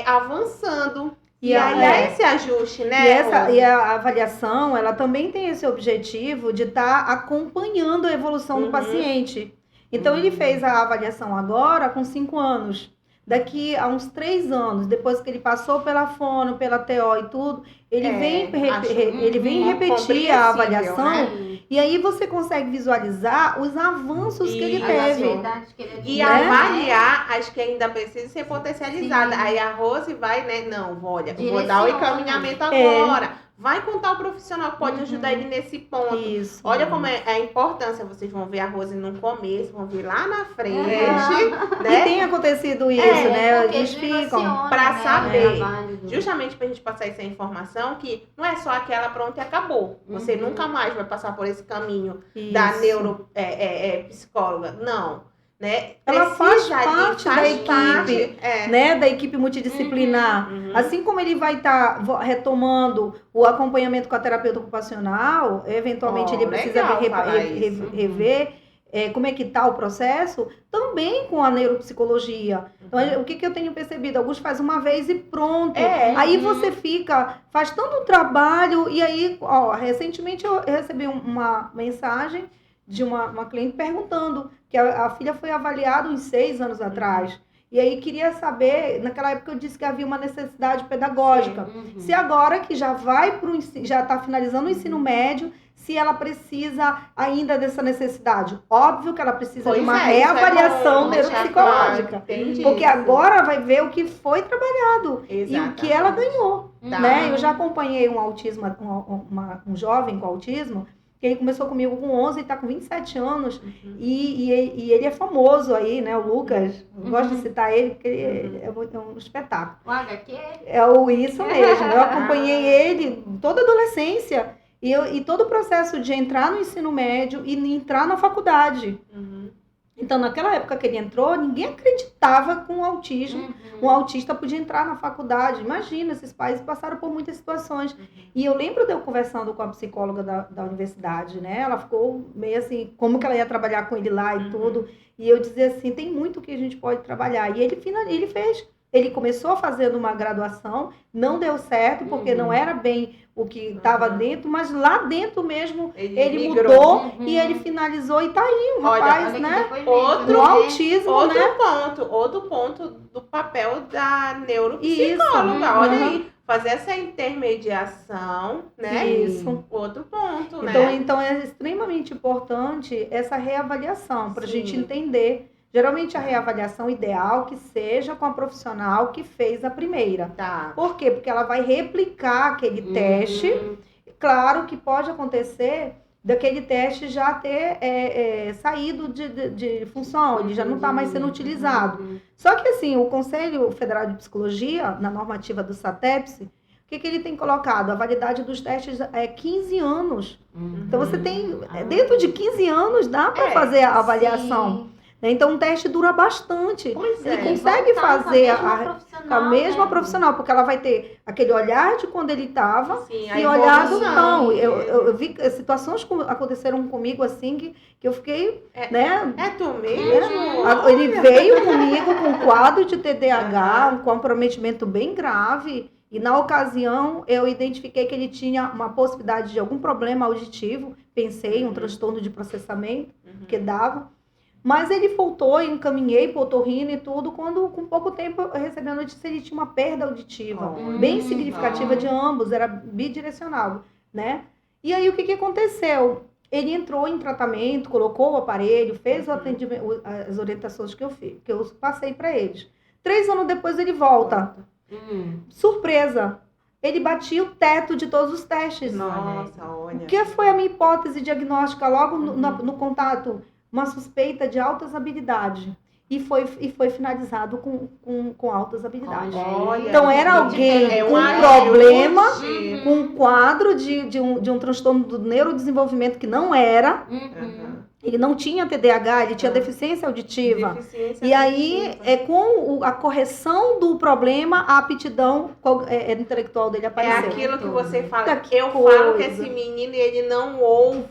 avançando. E aí é esse ajuste, né? E a avaliação, ela também tem esse objetivo de estar acompanhando a evolução do paciente. Então, ele fez a avaliação agora com 5 anos. Daqui a uns 3 anos, depois que ele passou pela fono, pela TO e tudo, ele vem repetir a avaliação, né? E aí você consegue visualizar os avanços que ele teve. E avaliar as que ainda precisam ser potencializadas. Aí a Rose vai, né? Não, olha, vou dar o encaminhamento agora. Vai contar o profissional que pode ajudar ele nesse ponto. Isso. Olha como é a importância. Vocês vão ver a Rose no começo, vão ver lá na frente. Né? E tem acontecido isso, né? Eles ficam para saber. Justamente pra gente passar essa informação que não é só aquela pronta e acabou. Você nunca mais vai passar por esse caminho da neuropsicóloga. Não. Né? Ela faz parte da equipe, né? Da equipe multidisciplinar. Assim como ele vai estar retomando o acompanhamento com a terapeuta ocupacional, eventualmente ele precisa rever como é que está o processo, também com a neuropsicologia. Então, o que eu tenho percebido? Alguns faz uma vez e pronto. Aí você faz tanto trabalho, e aí, recentemente eu recebi uma mensagem de uma cliente perguntando que a filha foi avaliada uns 6 anos atrás. E aí queria saber, naquela época eu disse que havia uma necessidade pedagógica. Se agora que já está finalizando o ensino médio, se ela precisa ainda dessa necessidade. Óbvio que ela precisa de uma reavaliação neuropsicológica. Porque agora vai ver o que foi trabalhado e o que ela ganhou. Né? Eu já acompanhei um jovem com autismo, que ele começou comigo com 11 e está com 27 anos. Uhum. E ele é famoso aí, né? O Lucas. Eu gosto de citar ele, porque ele é um espetáculo. O HQ? Isso mesmo. Eu acompanhei ele toda a adolescência. E todo o processo de entrar no ensino médio e entrar na faculdade. Uhum. Então, naquela época que ele entrou, ninguém acreditava que um autismo, um autista podia entrar na faculdade. Imagina, esses pais passaram por muitas situações. E eu lembro de eu conversando com a psicóloga da universidade, né? Ela ficou meio assim, como que ela ia trabalhar com ele lá e tudo. E eu dizia assim, tem muito que a gente pode trabalhar. E ele fez. Ele começou fazendo uma graduação, não deu certo, porque não era bem o que estava dentro, mas lá dentro mesmo ele mudou e ele finalizou e tá aí, um rapaz, né? Outro autismo, outro ponto do papel da neuropsicóloga. Olha aí, fazer essa intermediação, né? Isso. Outro ponto, né? Então é extremamente importante essa reavaliação, para a gente entender. Geralmente a reavaliação ideal que seja com a profissional que fez a primeira. Tá. Por quê? Porque ela vai replicar aquele teste. Claro que pode acontecer daquele teste já ter saído de função, ele já não está mais sendo utilizado. Só que assim, o Conselho Federal de Psicologia, na normativa do SATEPS, o que ele tem colocado? A validade dos testes é 15 anos. Então você tem, dentro de 15 anos dá para fazer a avaliação. Sim. Então, o teste dura bastante. Pois ele consegue fazer com a mesma profissional, porque ela vai ter aquele olhar de quando ele estava e olhar do não. Eu vi situações que aconteceram comigo assim que eu fiquei, né? É tu mesmo? Ele veio comigo com um quadro de TDAH, um comprometimento bem grave. E na ocasião, eu identifiquei que ele tinha uma possibilidade de algum problema auditivo. Pensei em um transtorno de processamento, que dava. Mas ele voltou, eu encaminhei para o otorrino e tudo, quando com pouco tempo eu recebi a notícia que ele tinha uma perda auditiva, bem significativa de ambos, era bidirecional, né? E aí o que aconteceu? Ele entrou em tratamento, colocou o aparelho, fez o atendimento, as orientações que eu passei para eles. 3 anos depois ele volta. Surpresa! Ele batia o teto de todos os testes. Nossa, olha. O que foi a minha hipótese diagnóstica logo no contato? Uma suspeita de altas habilidades. E foi finalizado com altas habilidades. Olha, então, era alguém com um problema, com um quadro de um transtorno do neurodesenvolvimento que não era. Ele não tinha TDAH, ele tinha deficiência auditiva. E aí, com a correção do problema, a aptidão intelectual dele apareceu. É aquilo que você fala. Eu falo que esse menino, ele não ouve.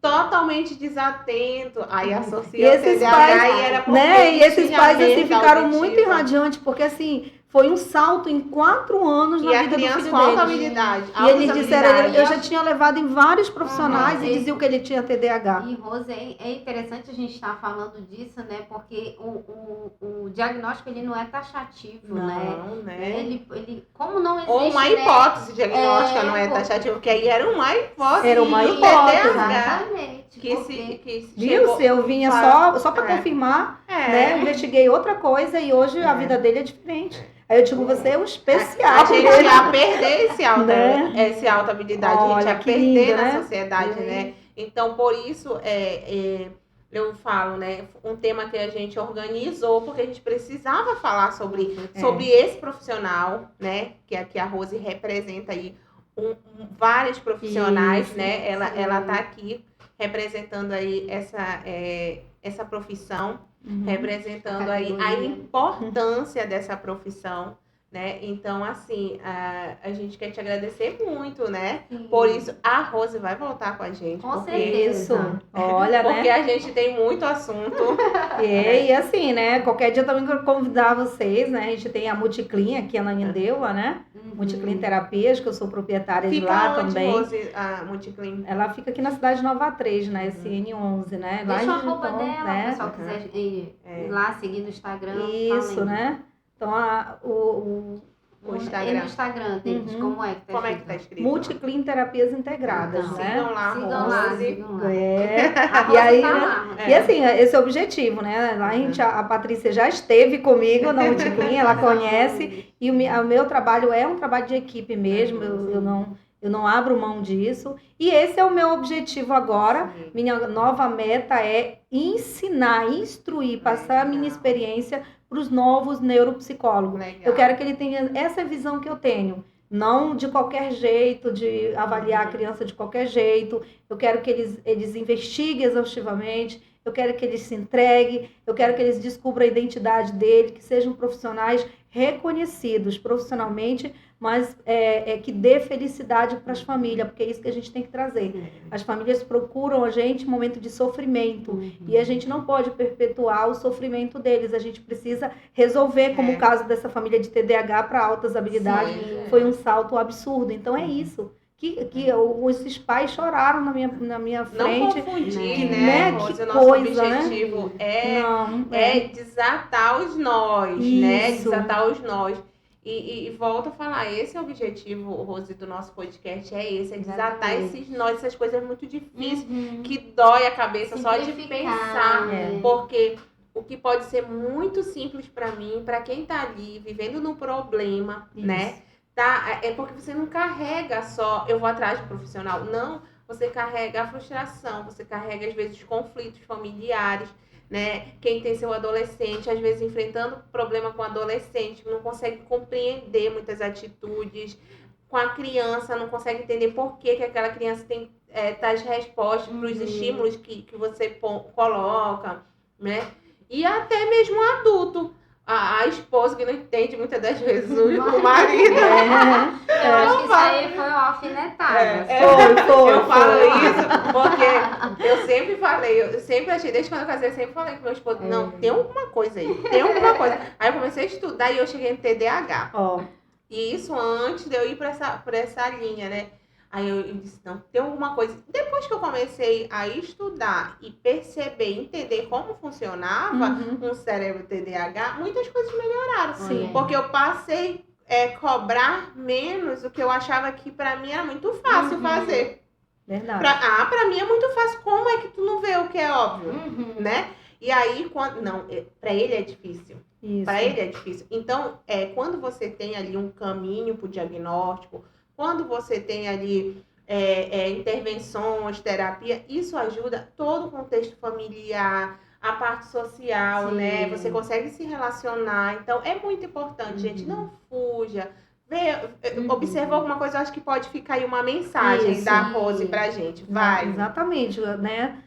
Totalmente desatento, aí associa o TDAH e era porque e esses pais assim ficaram muito irradiantes, porque assim, foi um salto em 4 anos na vida do filho deles. Habilidade, e eles disseram, eu já tinha levado em vários profissionais e diziam que ele tinha TDAH. E Rose, é interessante a gente estar falando disso, né? Porque o diagnóstico ele não é taxativo, né? Ele como não existe, ou uma hipótese diagnóstica não é taxativa, porque aí era uma hipótese. Era uma hipótese. Exatamente. Viu? Se eu vinha só para confirmar, né? Investiguei outra coisa e hoje a vida dele é diferente. Aí eu digo, você é um especial. A gente ia perder esse alta habilidade, a gente ia perder na sociedade, né? Então, por isso, eu falo, né? Um tema que a gente organizou, porque a gente precisava falar sobre esse profissional, né? Que aqui a Rose representa aí vários profissionais, né? Ela tá aqui representando aí essa profissão. Representando aí a importância dessa profissão, né? Então, assim, a gente quer te agradecer muito, né? Por isso, a Rose vai voltar com a gente. Com certeza. Olha, porque a gente tem muito assunto. E assim, né? Qualquer dia também quero convidar vocês, né? A gente tem a Multiclin aqui na Ananindeua, né? Multiclin Terapias, que eu sou proprietária de lá também. Rose, a Multiclin? Ela fica aqui na cidade de Nova 3, né? SN11, né? Deixa a roupa dela, né? Se o pessoal quiser ir lá seguir no Instagram. Isso, né? Então, o Instagram. No Instagram deles, como é que tá escrito? Multiclin Terapias Integradas, né? Sigam lá, sigam lá. E aí, e assim, esse é o objetivo, né? Lá a Patrícia já esteve comigo na Multiclin, ela conhece. E o meu trabalho é um trabalho de equipe mesmo. Eu não abro mão disso. E esse é o meu objetivo agora. Sim. Minha nova meta é ensinar, instruir, passar a minha Legal. experiência para os novos neuropsicólogos. Legal. Eu quero que ele tenha essa visão que eu tenho. Não de qualquer jeito, de avaliar a criança de qualquer jeito. Eu quero que eles investiguem exaustivamente. Eu quero que eles se entreguem. Eu quero que eles descubram a identidade dele, que sejam profissionais reconhecidos profissionalmente, mas que dê felicidade para as famílias, porque é isso que a gente tem que trazer. As famílias procuram a gente em momento de sofrimento, e a gente não pode perpetuar o sofrimento deles, a gente precisa resolver, como o caso dessa família de TDAH para altas habilidades, foi um salto absurdo. Então é isso. Esses pais choraram na minha frente. Não confundir, né? Rose? Que o nosso coisa, objetivo Não, é desatar os nós, né? Isso. Desatar os nós. E volto a falar, esse é o objetivo, Rose, do nosso podcast, é desatar Exatamente. esses nós, essas coisas muito difíceis, Uhum. que dói a cabeça só de Simplificar, pensar. né? Porque o que pode ser muito simples para mim, para quem tá ali, vivendo no problema, né? Tá? É porque você não carrega só, eu vou atrás do profissional. Não, você carrega a frustração, você carrega, às vezes, conflitos familiares, né? Quem tem seu adolescente, às vezes, enfrentando problema com o adolescente, não consegue compreender muitas atitudes. Com a criança, não consegue entender por que aquela criança tem tais respostas para os estímulos que você coloca, né? E até mesmo o adulto. A esposa que não entende muitas das vezes o marido. Eu acho que isso aí foi uma alfinetada. Foi. Eu falo isso porque eu sempre falei, eu sempre achei, desde quando eu casei, eu sempre falei com meu esposo, não, tem alguma coisa aí, tem alguma coisa. Aí eu comecei a estudar e eu cheguei no TDAH. E isso antes de eu ir pra essa linha, né? Aí eu disse, não, tem alguma coisa. Depois que eu comecei a estudar e perceber, entender como funcionava um cérebro TDAH, muitas coisas melhoraram. Sim. Porque eu passei a cobrar menos o que eu achava que pra mim era muito fácil fazer. Verdade. Pra mim é muito fácil. Como é que tu não vê o que é óbvio? Né? E aí, pra ele é difícil. Isso. Pra ele é difícil. Então, quando você tem ali um caminho pro diagnóstico, quando você tem ali intervenções, terapia, isso ajuda todo o contexto familiar, a parte social, Sim. né? Você consegue se relacionar. Então, é muito importante, gente. Não fuja. Observa alguma coisa, eu acho que pode ficar aí uma mensagem Isso. da Rose pra gente. Vai. Exatamente, né?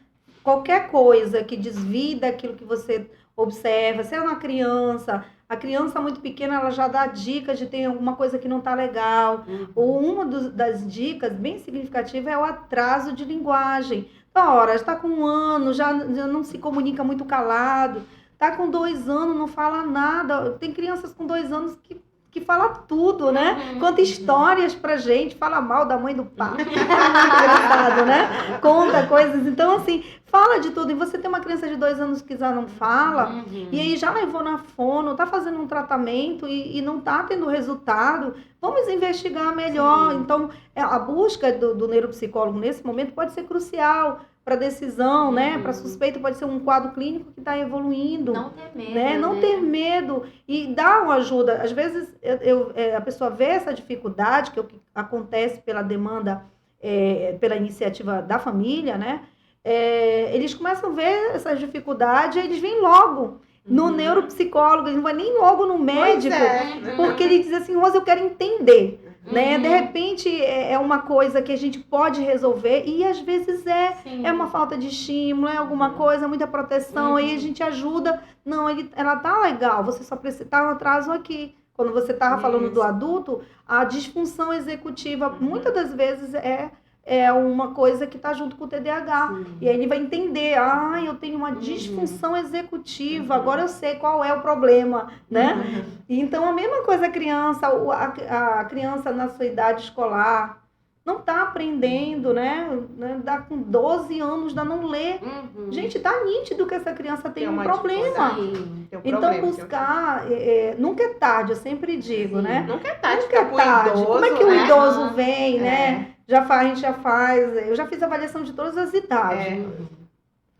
Qualquer coisa que desvie daquilo que você observa, se é uma criança, a criança muito pequena, ela já dá dicas de ter alguma coisa que não tá legal. Ou uma das dicas bem significativa é o atraso de linguagem. Ora, está com 1 ano, já não se comunica muito calado, tá com 2 anos, não fala nada. Tem crianças com 2 anos que fala tudo, né? Conta histórias pra gente, fala mal da mãe do pai. Engraçado, né? Conta coisas. Então, assim, fala de tudo. E você tem uma criança de 2 anos que já não fala, e aí já levou na fono, tá fazendo um tratamento e não tá tendo resultado. Vamos investigar melhor. Sim. Então, a busca do neuropsicólogo nesse momento pode ser crucial para decisão, né? Para suspeita, pode ser um quadro clínico que está evoluindo. Não ter medo, né? Não ter medo e dar uma ajuda. Às vezes a pessoa vê essa dificuldade que acontece pela demanda, pela iniciativa da família, né? Eles começam a ver essa dificuldade e eles vêm logo no neuropsicólogo, eles não vão nem logo no médico, porque ele diz assim, Rose, eu quero entender. Né? De repente é uma coisa que a gente pode resolver e às vezes é uma falta de estímulo, é alguma coisa, muita proteção, aí a gente ajuda. Não, ela tá legal, você só precisa estar um atraso aqui. Quando você estava falando do adulto, a disfunção executiva muitas das vezes é uma coisa que está junto com o TDAH. Sim. E aí ele vai entender, eu tenho uma disfunção executiva, agora eu sei qual é o problema, né? Então, a mesma coisa a criança na sua idade escolar não está aprendendo, né? Dá com 12 anos, dá não ler. Gente, tá nítido que essa criança tem um problema. Então, buscar, nunca é tarde, eu sempre digo, né? Nunca é tarde. Nunca é tarde. Idoso, como é que o né? idoso vem, né? A gente já faz. Eu já fiz avaliação de todas as idades.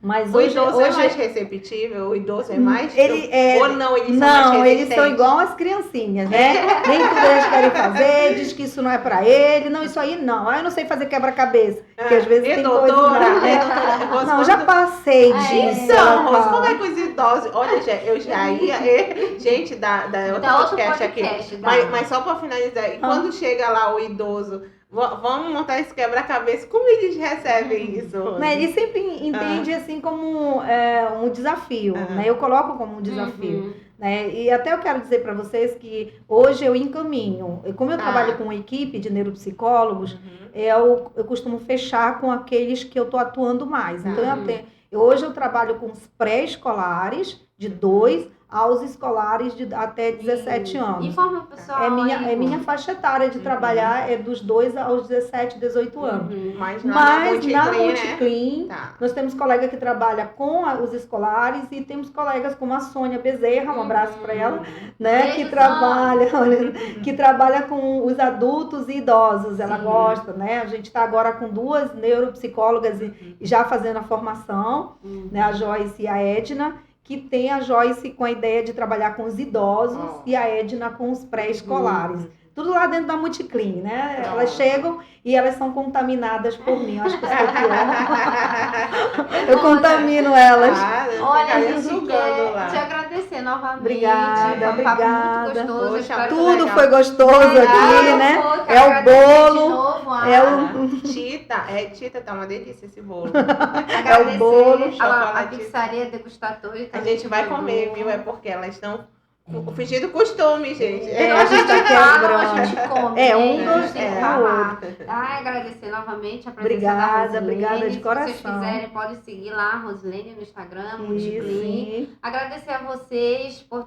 Mas O hoje, idoso é hoje mais receptível? O idoso é mais... ele é... Ou não, eles são mais Não, eles são resistentes? igual as criancinhas, né? Nem tudo eles querem fazer, diz que isso não é pra ele. Não, isso aí não. Ah, eu não sei fazer quebra-cabeça. Porque às vezes E tem doutora? coisas... Doutora, Não, já passei disso. Então, Rose, ela como fala. é que os idosos... Olha, eu já ia... Gente, da outro outro podcast podcast, aqui. dá. Mas só pra finalizar, e quando chega lá o idoso, vamos montar esse quebra-cabeça, como eles recebem isso, Rose? Né, ele sempre entende assim como um desafio, né? Eu coloco como um desafio. Né? E até eu quero dizer para vocês que hoje eu encaminho. Como eu trabalho com uma equipe de neuropsicólogos, eu costumo fechar com aqueles que eu estou atuando mais. Então, hoje eu trabalho com os pré-escolares, de 2 aos escolares de até 17 anos. E forma pessoal. É minha faixa etária de trabalhar, é dos 2 aos 17, 18 anos. Mas na Multiclean, Multiclean, né? nós temos colega que trabalha com os escolares e temos colegas como a Sônia Bezerra, um abraço para ela, né, que trabalha com os adultos e idosos. Ela gosta, né? A gente está agora com 2 neuropsicólogas e já fazendo a formação, né, a Joyce e a Edna, que tem a Joyce com a ideia de trabalhar com os idosos e a Edna com os pré-escolares. Tudo lá dentro da Multiclean, né? Elas chegam e elas são contaminadas por mim. Eu acho que eu sou pior. Eu contamino elas. Olha, a gente quer te agradecer novamente. Obrigada, obrigada. Muito gostoso. Poxa, tudo foi gostoso aqui, né? É o bolo. Tita, tá uma delícia esse bolo. É o bolo. A pizzaria Degustatori. A gente vai comer, viu? É porque elas estão fingindo costume, gente. A gente fala, a gente come. Agradecer novamente a presença da Rosilene. Obrigada de coração. Se vocês quiserem, pode seguir lá a Rosilene no Instagram, Multiclean. Agradecer a vocês por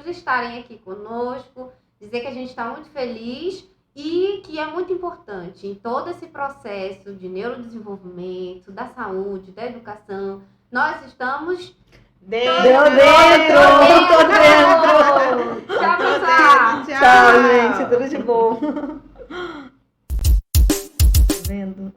estarem aqui conosco, dizer que a gente está muito feliz e que é muito importante em todo esse processo de neurodesenvolvimento, da saúde, da educação. Nós estamos... Tô dentro! Tchau, pessoal! Tchau, gente. Tudo de bom. Vendo?